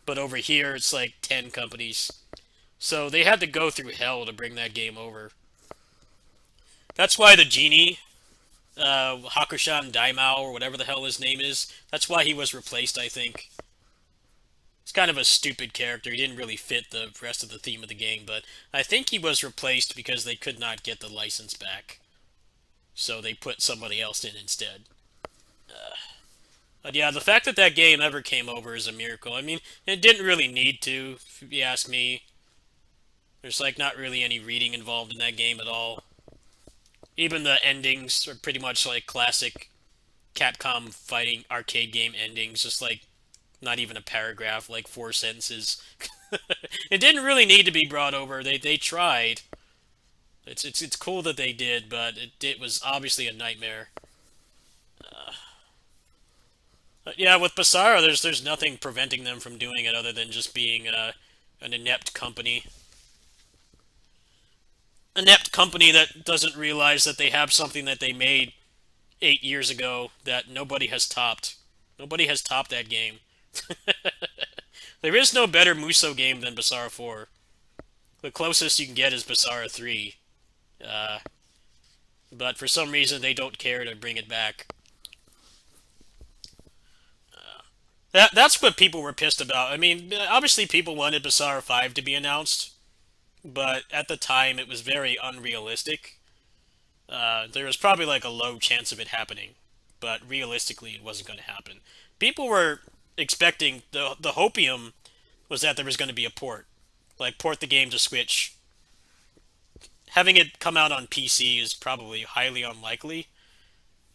But over here it's like 10 companies. So they had to go through hell to bring that game over. That's why the genie, Hakushan Daimao, or whatever the hell his name is, that's why he was replaced, I think. It's kind of a stupid character. He didn't really fit the rest of the theme of the game, but I think he was replaced because they could not get the license back. So they put somebody else in instead. But yeah, the fact that that game ever came over is a miracle. I mean, it didn't really need to, if you ask me. There's like not really any reading involved in that game at all. Even the endings are pretty much like classic Capcom fighting arcade game endings, just like not even a paragraph, like 4 sentences. It didn't really need to be brought over. They tried. It's cool that they did, but it was obviously a nightmare. But yeah, with Basara, there's nothing preventing them from doing it other than just being an inept company. Inept company that doesn't realize that they have something that they made 8 years ago that nobody has topped. Nobody has topped that game. There is no better Muso game than Basara 4. The closest you can get is Basara 3. But for some reason they don't care to bring it back. That's what people were pissed about. I mean, obviously people wanted Basara 5 to be announced, but at the time it was very unrealistic. There was probably like a low chance of it happening, but realistically it wasn't going to happen. People were expecting, the hopium was that there was going to be a port. Like, port the game to Switch. Having it come out on PC is probably highly unlikely.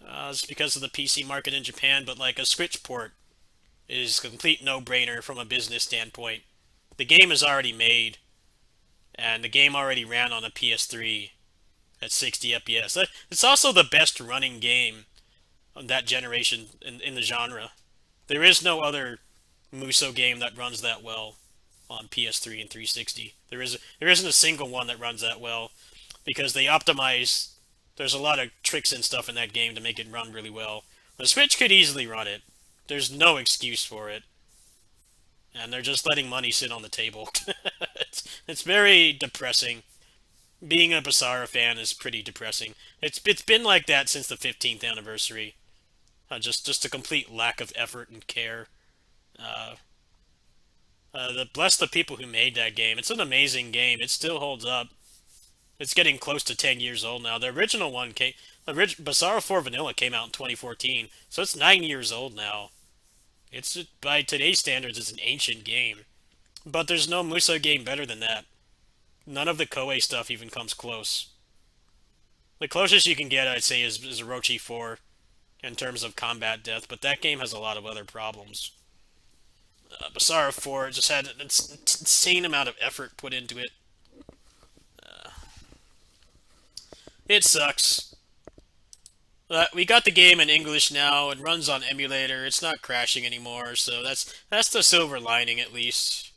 It's because of the PC market in Japan, but like a Switch port is a complete no-brainer from a business standpoint. The game is already made, and the game already ran on a PS3 at 60 FPS. It's also the best running game on that generation in the genre. There is no other Muso game that runs that well on PS3 and 360. There isn't a single one that runs that well because they optimize. There's a lot of tricks and stuff in that game to make it run really well. The Switch could easily run it. There's no excuse for it. And they're just letting money sit on the table. It's very depressing. Being a Basara fan is pretty depressing. It's been like that since the 15th anniversary. Just a complete lack of effort and care. Bless the people who made that game. It's an amazing game. It still holds up. It's getting close to 10 years old now. The original one Basara 4 Vanilla came out in 2014, so it's 9 years old now. It's, by today's standards, it's an ancient game. But there's no Muso game better than that. None of the Koei stuff even comes close. The closest you can get, I'd say, is Orochi 4 in terms of combat depth, but that game has a lot of other problems. Basara 4 just had an insane amount of effort put into it. It sucks. We got the game in English now. It runs on emulator. It's not crashing anymore, so that's the silver lining at least.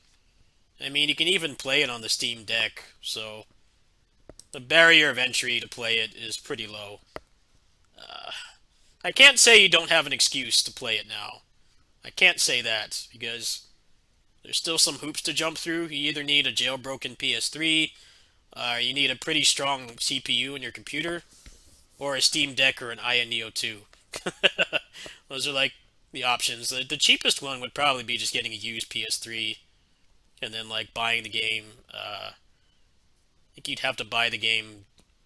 I mean, you can even play it on the Steam Deck, so the barrier of entry to play it is pretty low. I can't say you don't have an excuse to play it now. I can't say that, because there's still some hoops to jump through. You either need a jailbroken PS3, you need a pretty strong CPU in your computer, or a Steam Deck or an Aya Neo 2. Those are like the options. The cheapest one would probably be just getting a used PS3 and then like buying the game. I think you'd have to buy the game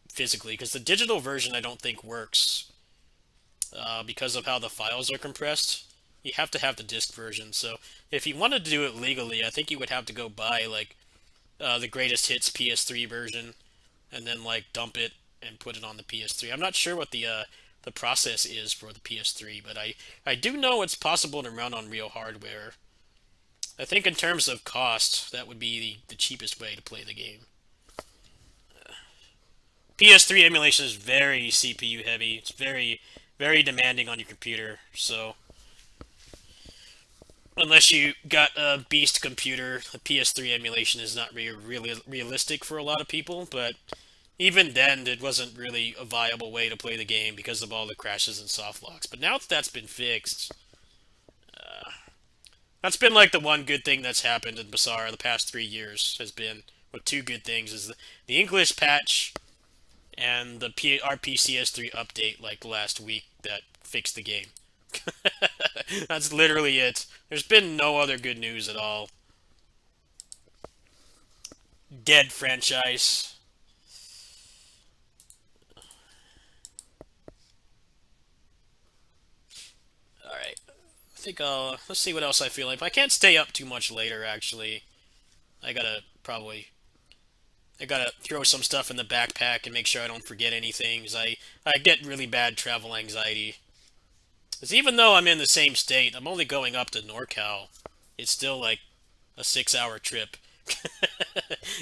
physically because the digital version I don't think works because of how the files are compressed. You have to have the disc version. So if you wanted to do it legally, I think you would have to go buy like the greatest hits PS3 version and then like dump it and put it on the PS3. I'm not sure what the process is for the PS3, but I do know it's possible to run on real hardware. I think in terms of cost, that would be the cheapest way to play the game. PS3 emulation is very CPU heavy. It's very demanding on your computer. So unless you got a beast computer, the PS3 emulation is not really realistic for a lot of people. But even then, it wasn't really a viable way to play the game because of all the crashes and soft locks. But now that that's been fixed, that's been like the one good thing that's happened in Basara the past 3 years. Has been, well, two good things is the English patch and the RPCS3 update like last week that fixed the game. That's literally it. There's been no other good news at all. Dead franchise. Alright. I think let's see what else I feel like. I can't stay up too much later, actually. I gotta throw some stuff in the backpack and make sure I don't forget anything, because I get really bad travel anxiety. Because even though I'm in the same state, I'm only going up to NorCal. It's still like a 6-hour trip.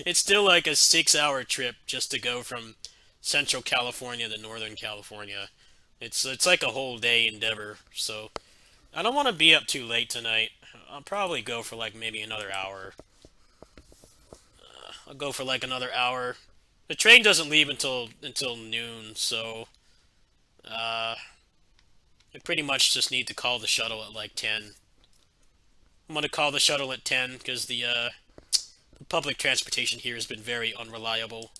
It's still like a 6-hour trip just to go from Central California to Northern California. It's like a whole day endeavor, so I don't want to be up too late tonight. I'll probably go for like maybe another hour. I'll go for like another hour. The train doesn't leave until noon, so I pretty much just need to call the shuttle at like 10. I'm gonna call the shuttle at 10 because the public transportation here has been very unreliable.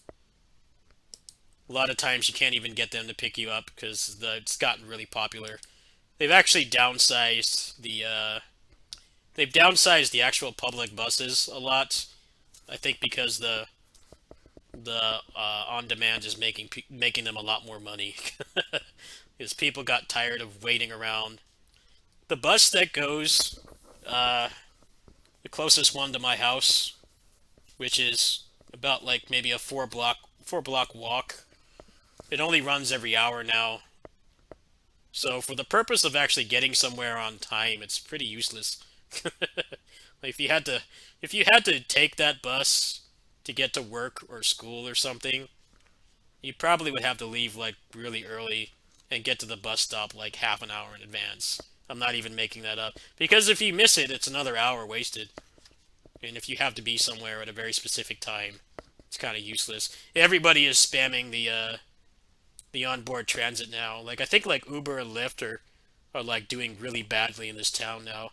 A lot of times you can't even get them to pick you up because it's gotten really popular. They've actually downsized the actual public buses a lot. I think because the on demand is making them a lot more money. Because people got tired of waiting around. The bus that goes the closest one to my house, which is about like maybe a four block walk. It only runs every hour now. So for the purpose of actually getting somewhere on time, it's pretty useless. Like if you had to take that bus to get to work or school or something, you probably would have to leave like really early and get to the bus stop like half an hour in advance. I'm not even making that up. Because if you miss it, it's another hour wasted. And if you have to be somewhere at a very specific time, it's kind of useless. Everybody is spamming the onboard transit now. Like I think like Uber and Lyft are like doing really badly in this town now.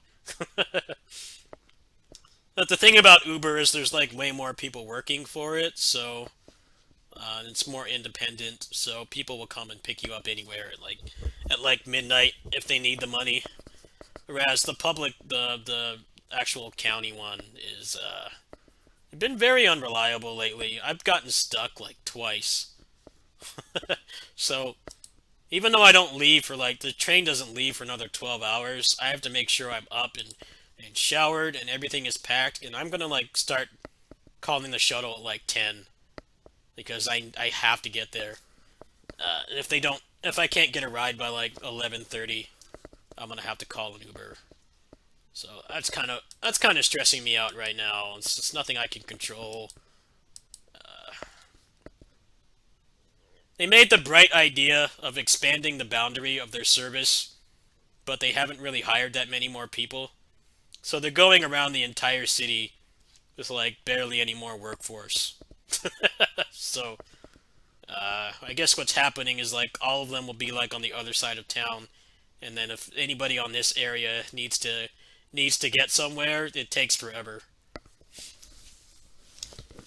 But the thing about Uber is there's like way more people working for it, so it's more independent. So people will come and pick you up anywhere at like midnight if they need the money. Whereas the actual county one is been very unreliable lately. I've gotten stuck like twice. So even though I don't leave for like the train doesn't leave for another 12 hours, I have to make sure I'm up and showered and everything is packed, and I'm gonna like start calling the shuttle at like 10 because I have to get there. If I can't get a ride by like 11:30, I'm gonna have to call an Uber. So that's kind of stressing me out right now. It's nothing I can control. They made the bright idea of expanding the boundary of their service, but they haven't really hired that many more people. So they're going around the entire city with like barely any more workforce. So I guess what's happening is like all of them will be like on the other side of town, and then if anybody on this area needs to get somewhere, it takes forever.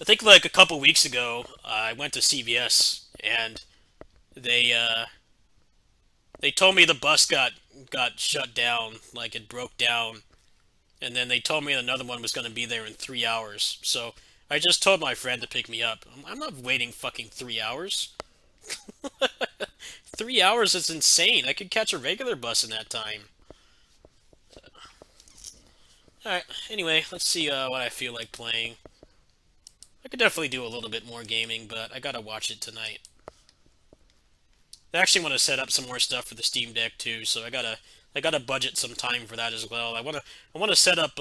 I think like a couple weeks ago, I went to CVS and they They told me the bus got shut down, like it broke down, and then they told me another one was going to be there in 3 hours. So I just told my friend to pick me up. I'm not waiting fucking 3 hours. 3 hours is insane. I could catch a regular bus in that time. Alright, anyway, let's see what I feel like playing. I could definitely do a little bit more gaming, but I gotta watch it tonight. I actually want to set up some more stuff for the Steam Deck too, so I gotta budget some time for that as well. I wanna set up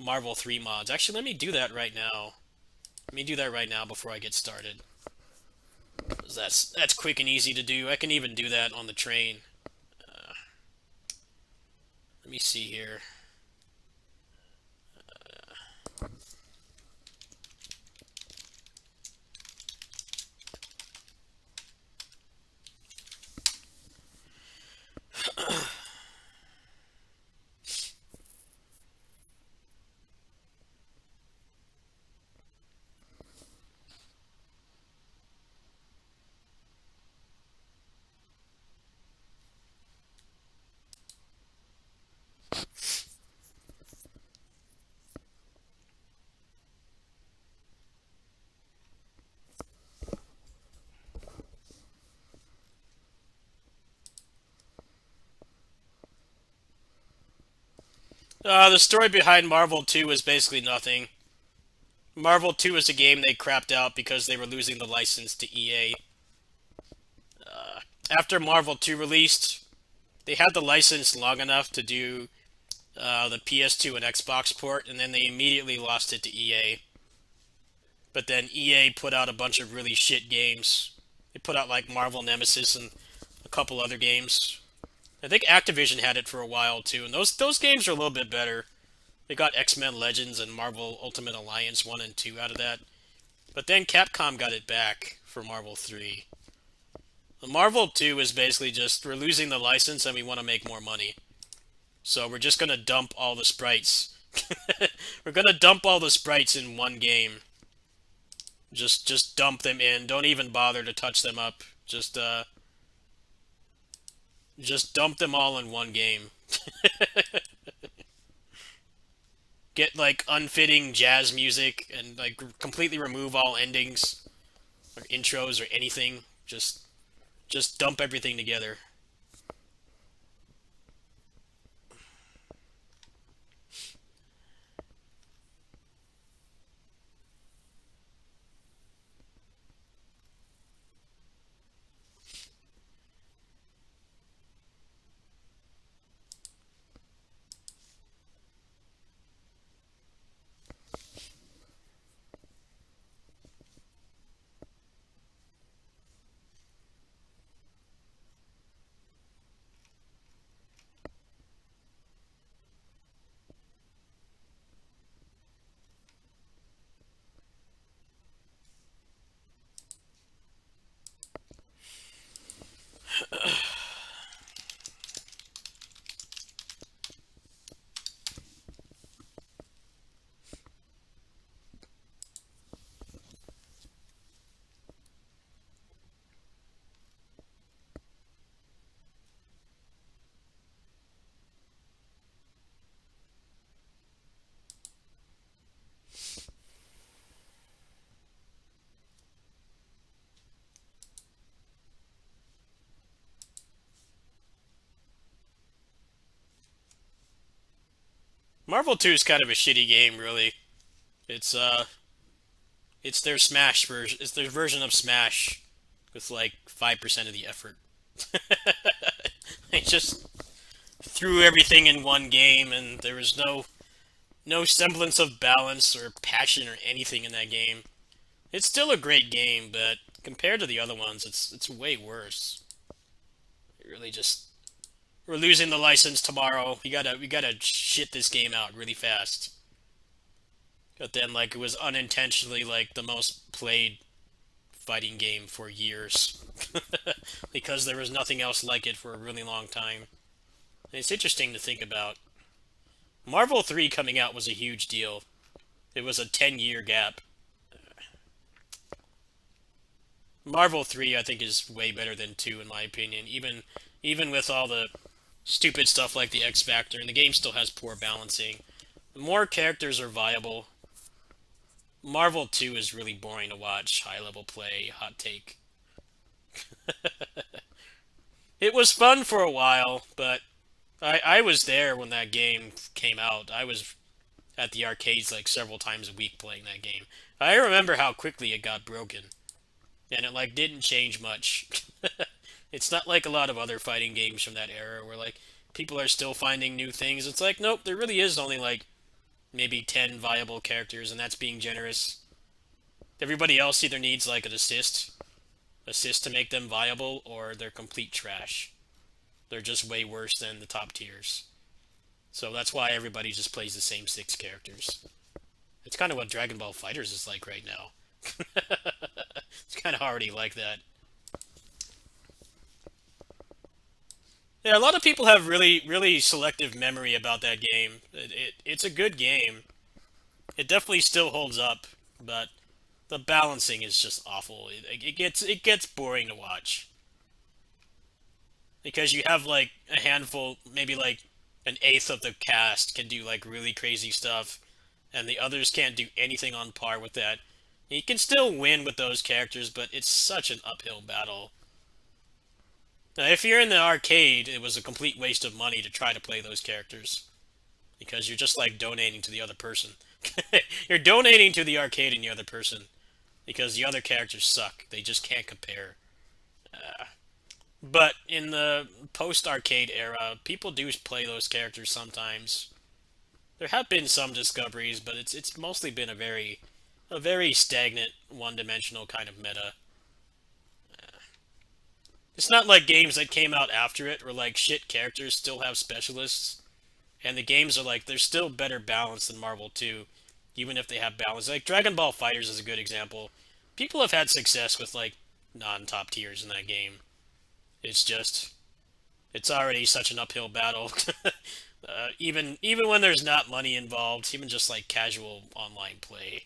Marvel 3 mods. Actually, let me do that right now. Let me do that right now before I get started. 'Cause that's quick and easy to do. I can even do that on the train. Let me see here. The story behind Marvel 2 is basically nothing. Marvel 2 is a game they crapped out because they were losing the license to EA. After Marvel 2 released, they had the license long enough to do the PS2 and Xbox port, and then they immediately lost it to EA. But then EA put out a bunch of really shit games. They put out like Marvel Nemesis and a couple other games. I think Activision had it for a while too, and those games are a little bit better. They got X-Men Legends and Marvel Ultimate Alliance 1 and 2 out of that. But then Capcom got it back for Marvel 3. The Marvel 2 is basically just, we're losing the license and we want to make more money. So we're just going to dump all the sprites. We're going to dump all the sprites in one game. Just dump them in. Don't even bother to touch them up. Just dump them all in one game. Get like unfitting jazz music and like completely remove all endings or intros or anything. Just dump everything together. Marvel 2 is kind of a shitty game, really. It's it's their Smash version. It's their version of Smash with like 5% of the effort. They just threw everything in one game, and there was no semblance of balance or passion or anything in that game. It's still a great game, but compared to the other ones, it's way worse. It really just, we're losing the license tomorrow. We gotta shit this game out really fast. But then like it was unintentionally like the most played fighting game for years because there was nothing else like it for a really long time. And it's interesting to think about. Marvel 3 coming out was a huge deal. It was a 10-year gap. Marvel 3 I think is way better than 2 in my opinion. Even with all the stupid stuff like the X Factor, and the game still has poor balancing. The more characters are viable. Marvel 2 is really boring to watch. High level play, hot take. It was fun for a while, but I was there when that game came out. I was at the arcades like several times a week playing that game. I remember how quickly it got broken, and it like didn't change much. It's not like a lot of other fighting games from that era where like people are still finding new things. It's like, nope, there really is only like maybe 10 viable characters, and that's being generous. Everybody else either needs like an assist to make them viable, or they're complete trash. They're just way worse than the top tiers. So that's why everybody just plays the same 6 characters. It's kind of what Dragon Ball FighterZ is like right now. It's kind of already like that. Yeah, a lot of people have really selective memory about that game. It's a good game. It definitely still holds up, but the balancing is just awful. It gets boring to watch because you have like a handful, maybe like an eighth of the cast can do like really crazy stuff, and the others can't do anything on par with that. You can still win with those characters, but it's such an uphill battle. Now, if you're in the arcade, it was a complete waste of money to try to play those characters. Because you're just like donating to the other person. You're donating to the arcade and the other person. Because the other characters suck. They just can't compare. But in the post-arcade era, people do play those characters sometimes. There have been some discoveries, but it's mostly been a very stagnant, one-dimensional kind of meta. It's not like games that came out after it, where like shit characters still have specialists, and the games are like they're still better balanced than Marvel 2, even if they have balance. Like Dragon Ball FighterZ is a good example. People have had success with like non-top tiers in that game. It's just it's already such an uphill battle. Even when there's not money involved, even just like casual online play,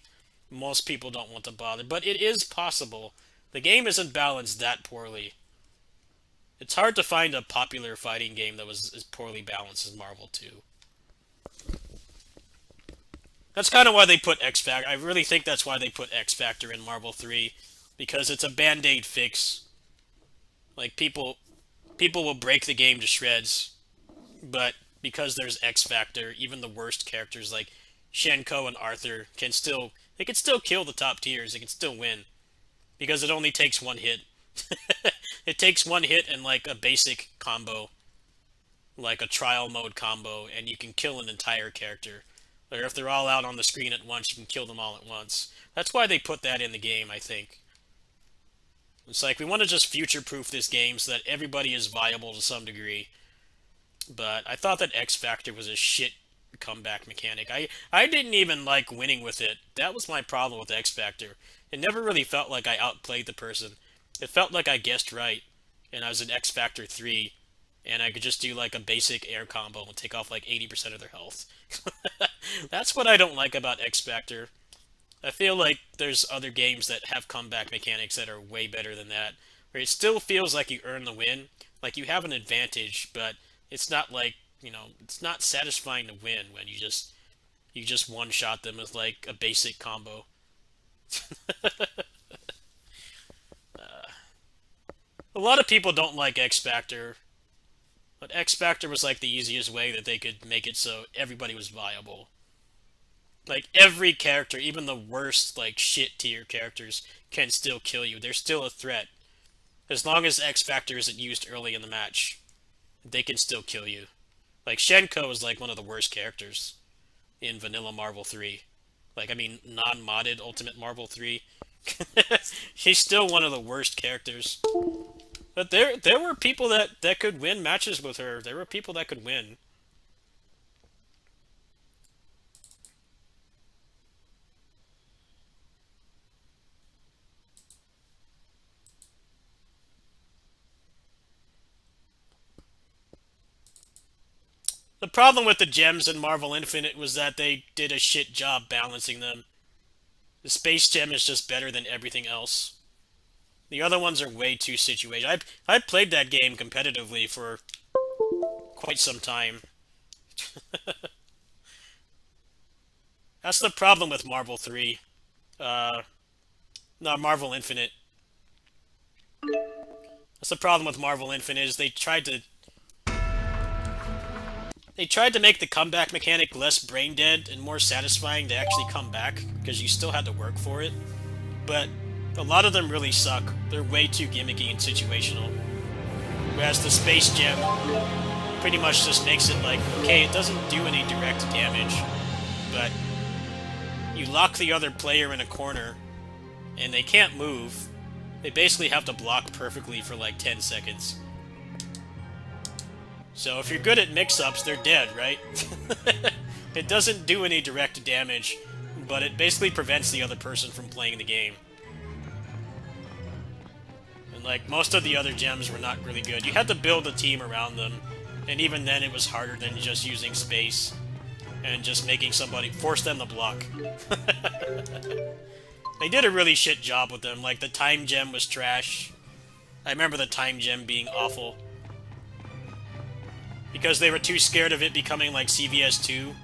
most people don't want to bother. But it is possible. The game isn't balanced that poorly. It's hard to find a popular fighting game that was as poorly balanced as Marvel 2. That's kind of why they put X Factor. I really think that's why they put X Factor in Marvel 3, because it's a band-aid fix. Like people will break the game to shreds, but because there's X Factor, even the worst characters like Shenko and Arthur can still kill the top tiers. They can still win because it only takes one hit. It takes one hit and like a basic combo, like a trial mode combo, and you can kill an entire character. Or if they're all out on the screen at once, you can kill them all at once. That's why they put that in the game, I think. It's like, we want to just future-proof this game so that everybody is viable to some degree. But I thought that X Factor was a shit comeback mechanic. I didn't even like winning with it. That was my problem with X Factor. It never really felt like I outplayed the person. It felt like I guessed right, and I was in X Factor 3, and I could just do like a basic air combo and take off like 80% of their health. That's what I don't like about X Factor. I feel like there's other games that have comeback mechanics that are way better than that, where it still feels like you earn the win, like you have an advantage, but it's not like, it's not satisfying to win when you just one-shot them with like a basic combo. A lot of people don't like X Factor, but X Factor was like the easiest way that they could make it so everybody was viable. Like every character, even the worst like shit tier characters, can still kill you. They're still a threat. As long as X Factor isn't used early in the match, they can still kill you. Like Shenko is like one of the worst characters in vanilla Marvel 3. Like, I mean, non-modded Ultimate Marvel 3. He's still one of the worst characters. But there were people that could win matches with her. There were people that could win. The problem with the gems in Marvel Infinite was that they did a shit job balancing them. The Space Gem is just better than everything else. The other ones are way too situational. I played that game competitively for quite some time. That's the problem with Marvel 3. Not Marvel Infinite. That's the problem with Marvel Infinite is they tried to make the comeback mechanic less brain dead and more satisfying to actually come back because you still had to work for it. But a lot of them really suck. They're way too gimmicky and situational. Whereas the Space Gem pretty much just makes it like, okay, it doesn't do any direct damage, but you lock the other player in a corner and they can't move. They basically have to block perfectly for like 10 seconds. So if you're good at mix-ups, they're dead, right? It doesn't do any direct damage, but it basically prevents the other person from playing the game. And like, most of the other gems were not really good. You had to build a team around them, and even then it was harder than just using space and just making somebody force them to block. They did a really shit job with them. Like, the time gem was trash. I remember the time gem being awful. Because they were too scared of it becoming like CVS 2,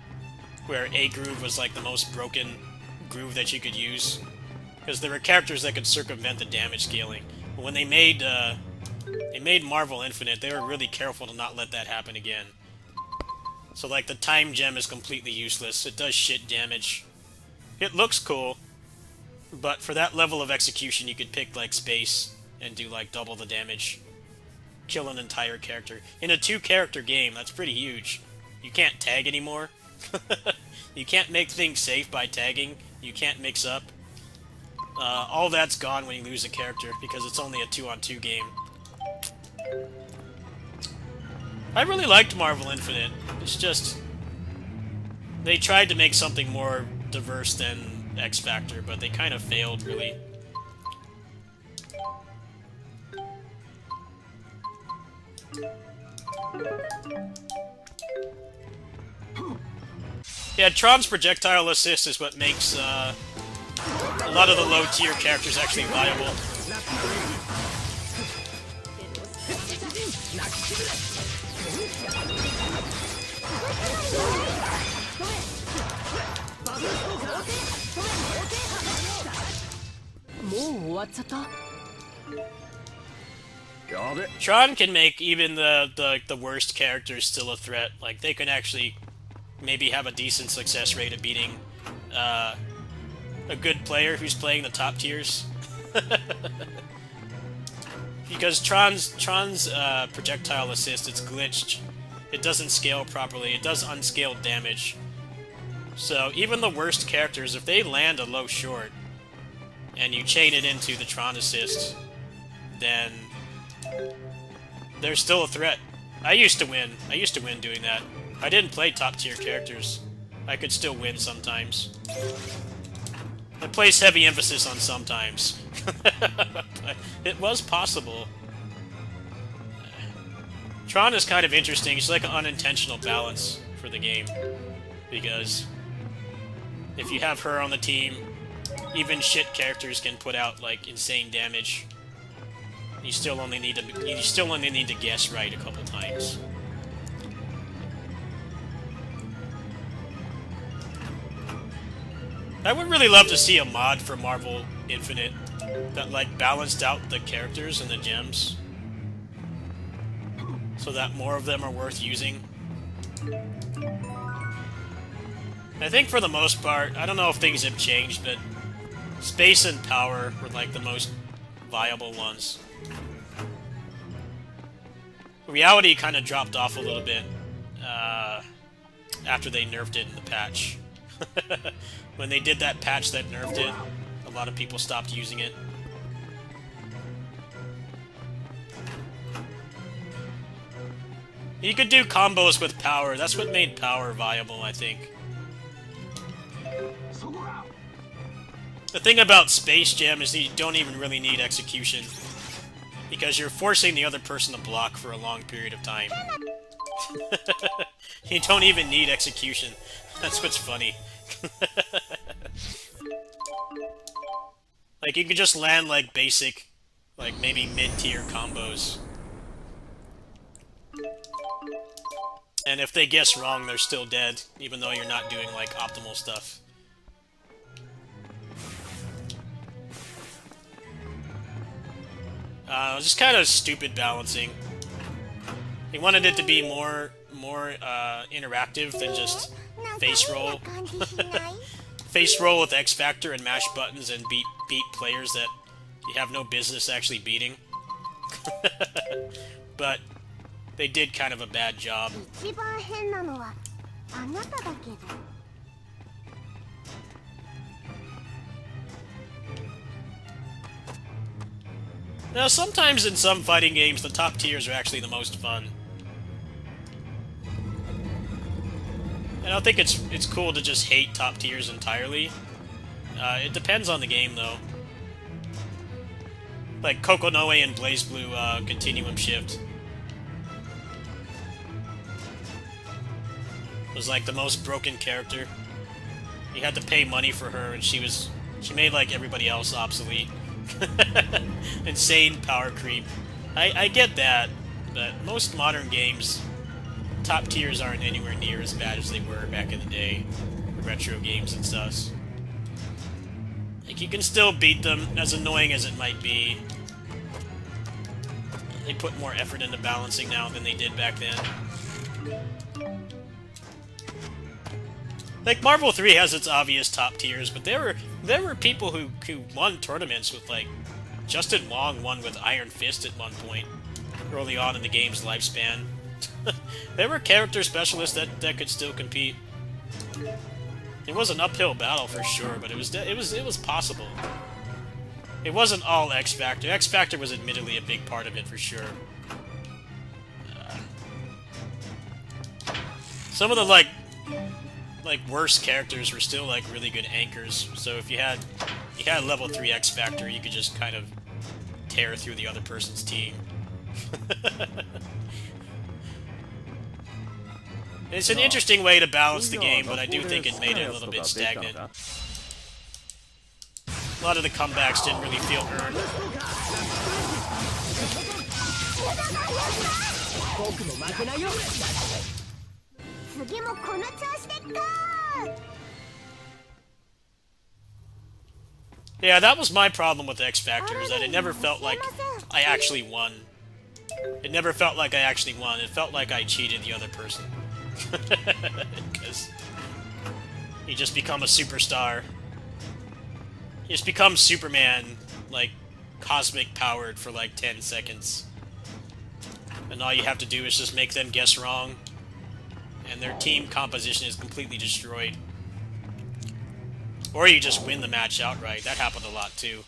where A groove was like the most broken groove that you could use. Because there were characters that could circumvent the damage scaling. But when they made Marvel Infinite, they were really careful to not let that happen again. So like, the time gem is completely useless. It does shit damage. It looks cool, but for that level of execution, you could pick like space and do like double the damage. Kill an entire character. In a 2-character game, that's pretty huge. You can't tag anymore. You can't make things safe by tagging. You can't mix up. All that's gone when you lose a character, because it's only a 2-on-2 game. I really liked Marvel Infinite. It's just, they tried to make something more diverse than X Factor, but they kind of failed, really. Yeah, Tron's projectile assist is what makes a lot of the low-tier characters actually viable. Tron can make even the worst characters still a threat. Like, they can actually maybe have a decent success rate of beating a good player who's playing the top tiers. Because Tron's projectile assist, it's glitched. It doesn't scale properly. It does unscaled damage. So even the worst characters, if they land a low short, and you chain it into the Tron assist, then they're still a threat. I used to win. I used to win doing that. I didn't play top tier characters. I could still win sometimes. I place heavy emphasis on sometimes. But it was possible. Tron is kind of interesting. It's like an unintentional balance for the game. Because if you have her on the team, even shit characters can put out like insane damage. You still only need to guess right a couple times. I would really love to see a mod for Marvel Infinite that like balanced out the characters and the gems, so that more of them are worth using. I think for the most part, I don't know if things have changed, but space and power were like the most viable ones. Reality kind of dropped off a little bit after they nerfed it in the patch. When they did that patch that nerfed it, a lot of people stopped using it. You could do combos with power. That's what made power viable, I think. The thing about Space Jam is that you don't even really need execution, because you're forcing the other person to block for a long period of time. You don't even need execution. That's what's funny. Like, you could just land, like, basic, Like, maybe mid-tier combos. And if they guess wrong, they're still dead, even though you're not doing, like, optimal stuff. Just kind of stupid balancing. He wanted it to be more interactive than just face roll. Face roll with X Factor and mash buttons and beat players that you have no business actually beating. But they did kind of a bad job. Now, sometimes in some fighting games, the top tiers are actually the most fun. I don't think it's cool to just hate top tiers entirely. It depends on the game, though. Like Kokonoe and BlazBlue Continuum Shift was like the most broken character. You had to pay money for her, and she made like everybody else obsolete. Insane power creep. I get that, but most modern games, top tiers aren't anywhere near as bad as they were back in the day. Retro games and stuff. Like, you can still beat them, as annoying as it might be. They put more effort into balancing now than they did back then. Like, Marvel 3 has its obvious top tiers, but there were people who won tournaments with, like, Justin Wong won with Iron Fist at one point, early on in the game's lifespan. There were character specialists that could still compete. It was an uphill battle for sure, but it was possible. It wasn't all X Factor. X Factor was admittedly a big part of it for sure. Some of the like worst characters were still like really good anchors. So if you had level 3 X Factor, you could just kind of tear through the other person's team. It's an interesting way to balance the game, but I do think it made it a little bit stagnant. A lot of the comebacks didn't really feel earned. Yeah, that was my problem with X Factor, is that it never felt like I actually won. It never felt like I actually won. It felt like I cheated the other person. Because you just become a superstar. You just become Superman, like, cosmic powered for like 10 seconds. And all you have to do is just make them guess wrong. And their team composition is completely destroyed. Or you just win the match outright. That happened a lot too.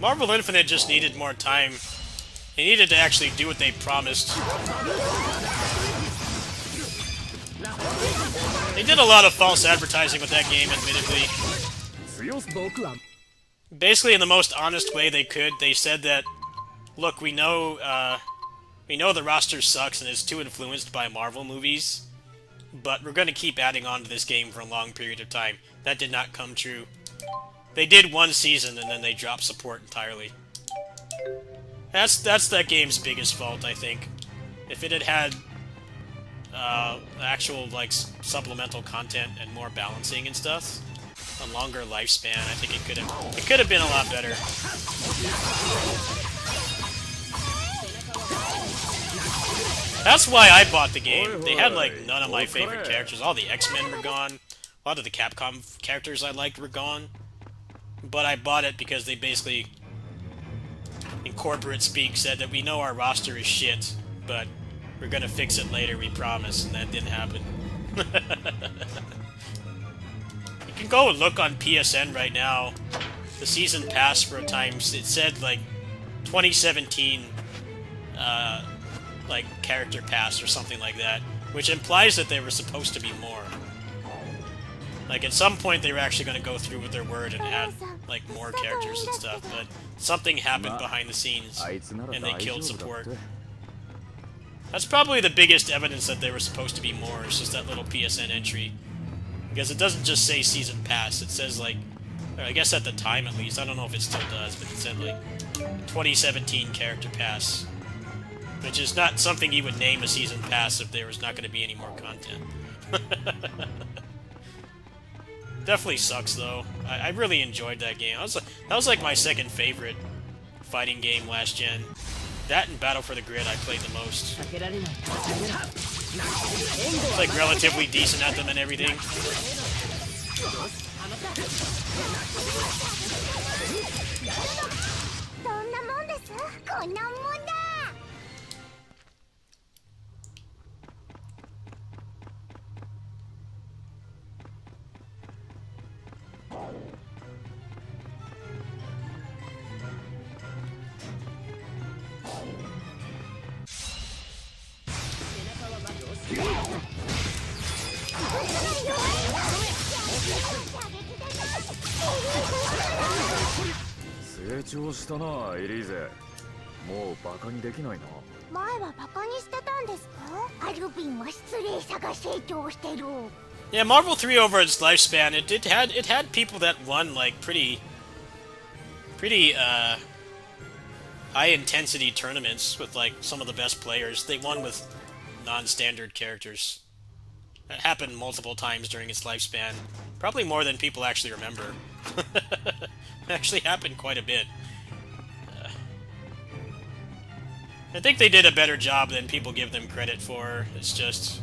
Marvel Infinite just needed more time. They needed to actually do what they promised. They did a lot of false advertising with that game, admittedly. Basically, in the most honest way they could, they said that, look, we know the roster sucks and is too influenced by Marvel movies, but we're going to keep adding on to this game for a long period of time. That did not come true. They did one season, and then they dropped support entirely. That's that game's biggest fault, I think. If it had had actual like supplemental content and more balancing and stuff, a longer lifespan, I think it could have been a lot better. That's why I bought the game. They had like none of my favorite characters. All the X-Men were gone. A lot of the Capcom characters I liked were gone. But I bought it because they basically, in corporate speak, said that we know our roster is shit, but we're gonna fix it later, we promise, and that didn't happen. You can go and look on PSN right now. the season pass for a time. It said like 2017 like character pass or something like that, which implies that there were supposed to be more. Like at some point they were actually going to go through with their word and add like more characters and stuff, but something happened behind the scenes and they killed support. That's probably the biggest evidence that there was supposed to be more, is just that little PSN entry. Because it doesn't just say season pass, it says like, or I guess at the time at least, I don't know if it still does, but it said like 2017 character pass. Which is not something you would name a season pass if there was not going to be any more content. Definitely sucks though. I really enjoyed that game. That was like my second favorite fighting game last gen. That and Battle for the Grid I played the most. It's like relatively decent at them and everything. どんなもんです。こんなもんだ。成長したな、エリーゼ。もうバカにできないな。前はバカにしてたんですか？アルビンは失礼さが成長してる。 Yeah, Marvel 3 over its lifespan, it had people that won like pretty high intensity tournaments with like some of the best players. They won with non-standard characters. That happened multiple times during its lifespan. Probably more than people actually remember. It actually happened quite a bit. I think they did a better job than people give them credit for. It's just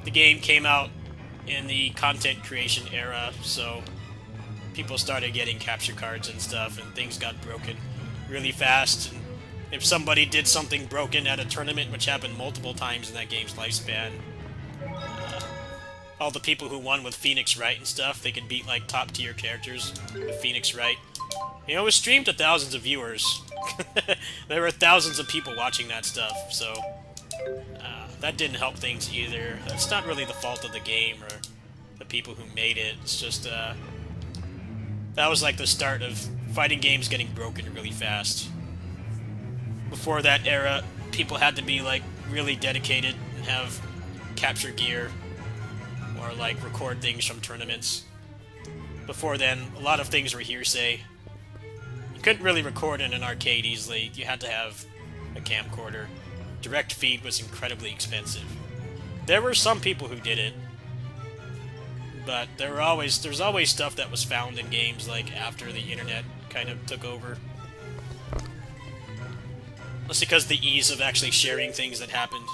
the game came out in the content creation era, so people started getting capture cards and stuff, and things got broken really fast. And if somebody did something broken at a tournament, which happened multiple times in that game's lifespan, all the people who won with Phoenix Wright and stuff, they could beat like top tier characters with Phoenix Wright. You know, it was streamed to thousands of viewers. There were thousands of people watching that stuff, so that didn't help things either. It's not really the fault of the game or the people who made it. It's just that was like the start of fighting games getting broken really fast. Before that era, people had to be like really dedicated and have capture gear or like record things from tournaments. Before then, a lot of things were hearsay. You couldn't really record in an arcade easily. You had to have a camcorder. Direct feed was incredibly expensive. There were some people who did it, but there's always stuff that was found in games like after the internet kind of took over. That's because the ease of actually sharing things that happened.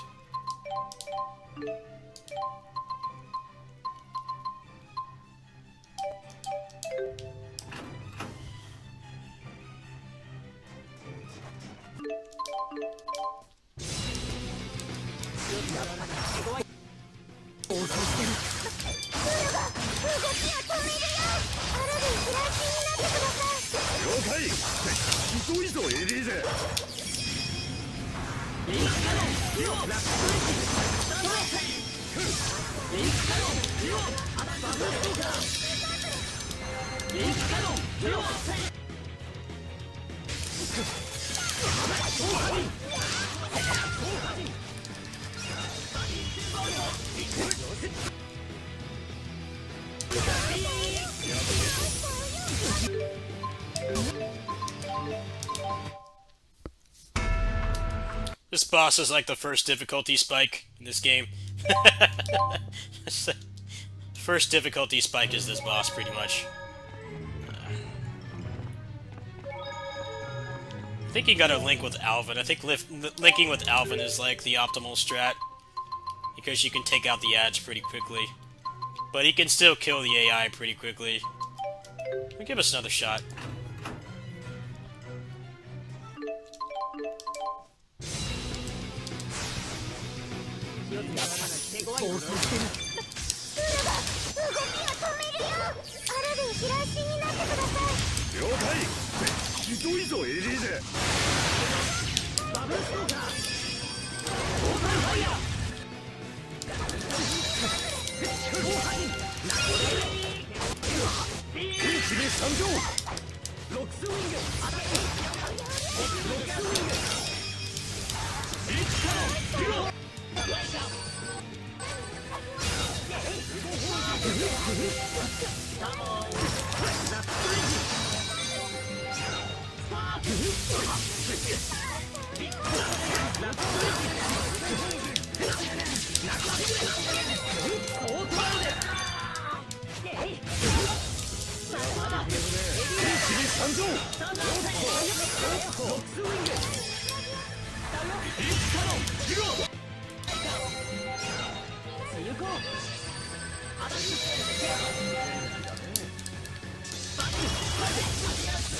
This boss is like the first difficulty spike in this game. First difficulty spike is this boss, pretty much. I think you gotta link with Alvin. I think linking with Alvin is like the optimal strat, because you can take out the ads pretty quickly. But he can still kill the AI pretty quickly. Give us another shot. 了解。ひどいぞエリーゼ。一気に参上。ロックスウィング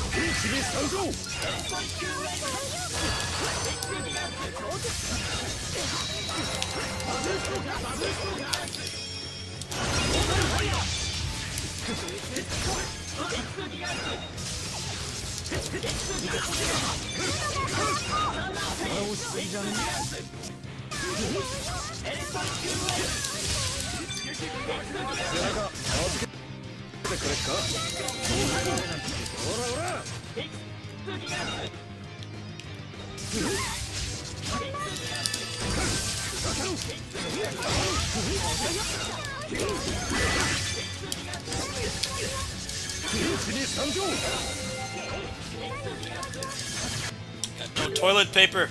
参上。一気に参上。背中預けてくれっか。ほらほら。一に参上。 No toilet paper.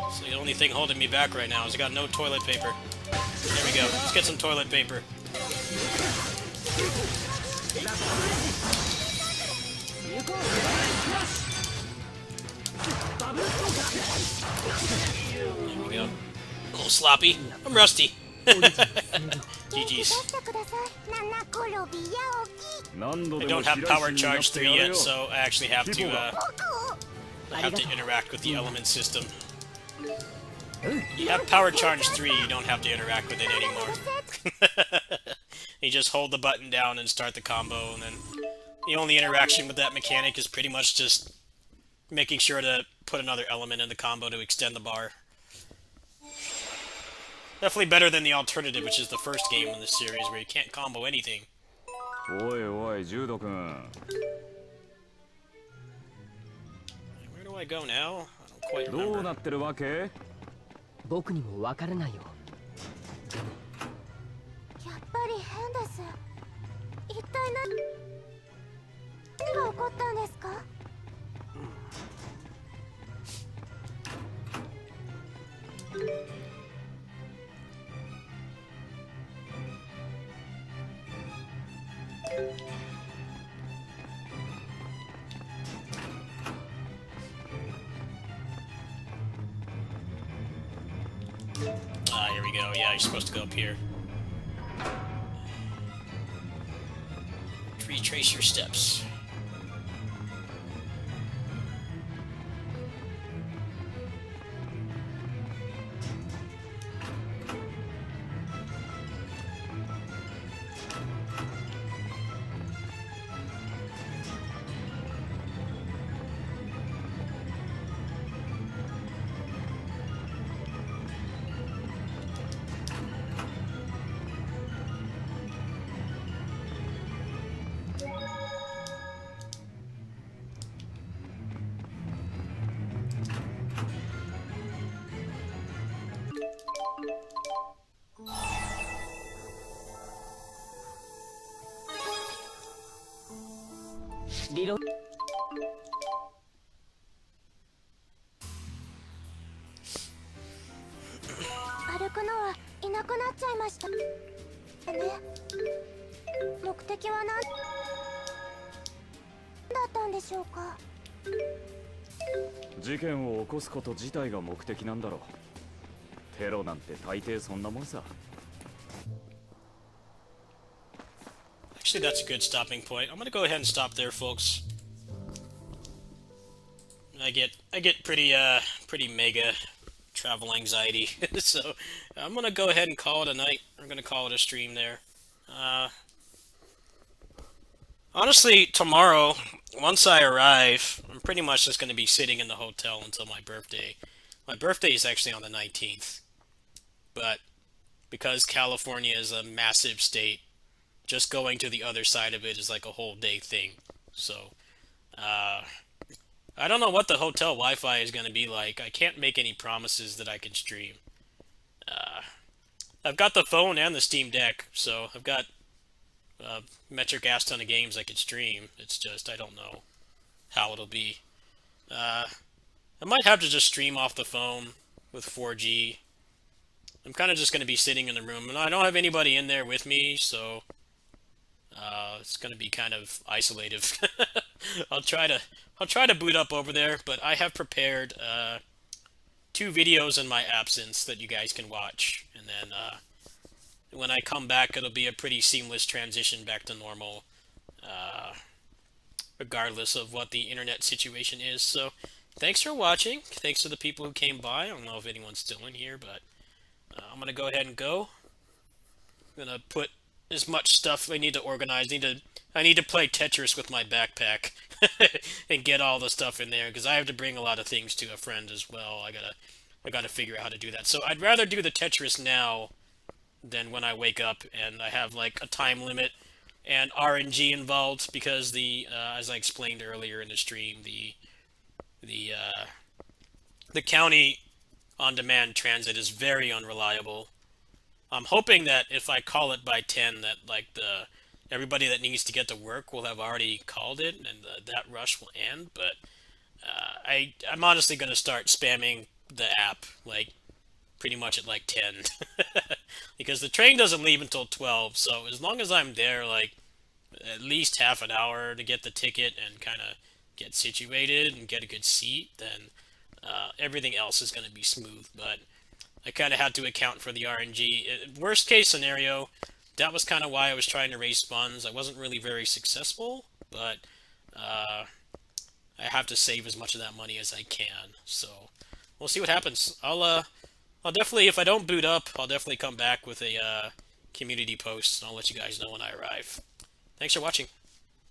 It's the only thing holding me back right now is I got no toilet paper. There we go. Let's get some toilet paper. There we go. A little sloppy. I'm rusty. GG's. I don't have power charge 3 yet, so I actually have to interact with the element system. You have power charge 3, you don't have to interact with it anymore. You just hold the button down and start the combo, and then the only interaction with that mechanic is pretty much just making sure to put another element in the combo to extend the bar. Definitely better than the alternative, which is the first game in this series where you can't combo anything. おいおいジュード君 Where do I go now? I don't quite どう remember. なってるわけ？僕にもわからないよ。やっぱり変です。一体何が起こったんですか？Ah, here we go. Yeah, you're supposed to go up here. Retrace your steps.歩くのはいなくなっちゃいましたね。目的は何だったんでしょうか。事件を起こすこと自体が目的なんだろう。テロなんて大抵そんなもんさ。 Actually, that's a good stopping point. I'm gonna go ahead and stop there, folks. I get pretty mega travel anxiety, so I'm gonna go ahead and call it a night. I'm gonna call it a stream there. I'll Honestly, tomorrow, once I arrive, I'm pretty much just going to be sitting in the hotel until my birthday. My birthday is actually on the 19th, but because California is a massive state, just going to the other side of it is like a whole day thing. So, uh, I don't know what the hotel Wi-Fi is going to be like. I can't make any promises that I can stream. Uh, I've got the phone and the Steam Deck, so I've got metric ass ton of games I could stream. It's just I don't know how it'll be. Uh, I might have to just stream off the phone with 4G. I'm kind of just going to be sitting in the room, and I don't have anybody in there with me, so it's going to be kind of isolative. I'll try to boot up over there, but I have prepared 2 videos in my absence that you guys can watch, and then when I come back, it'll be a pretty seamless transition back to normal, uh, regardless of what the internet situation is. So, thanks for watching. Thanks to the people who came by. I don't know if anyone's still in here, but I'm gonna go ahead and go. I'm gonna put as much stuff I need to organize. I need to play Tetris with my backpack and get all the stuff in there because I have to bring a lot of things to a friend as well. I gotta figure out how to do that. So I'd rather do the Tetris now than when I wake up and I have like a time limit and RNG involved because as I explained earlier in the stream, the the county on-demand transit is very unreliable. I'm hoping that if I call it by 10, that like everybody that needs to get to work will have already called it, and that rush will end. But I'm honestly going to start spamming the app like pretty much at like 10, because the train doesn't leave until 12. So as long as I'm there, like at least half an hour to get the ticket and kind of get situated and get a good seat, then everything else is going to be smooth. But I kind of had to account for the RNG. Worst case scenario, that was kind of why I was trying to raise funds. I wasn't really very successful, but I have to save as much of that money as I can. So we'll see what happens. I'll definitely, if I don't boot up, I'll definitely come back with a community post, and I'll let you guys know when I arrive. Thanks for watching.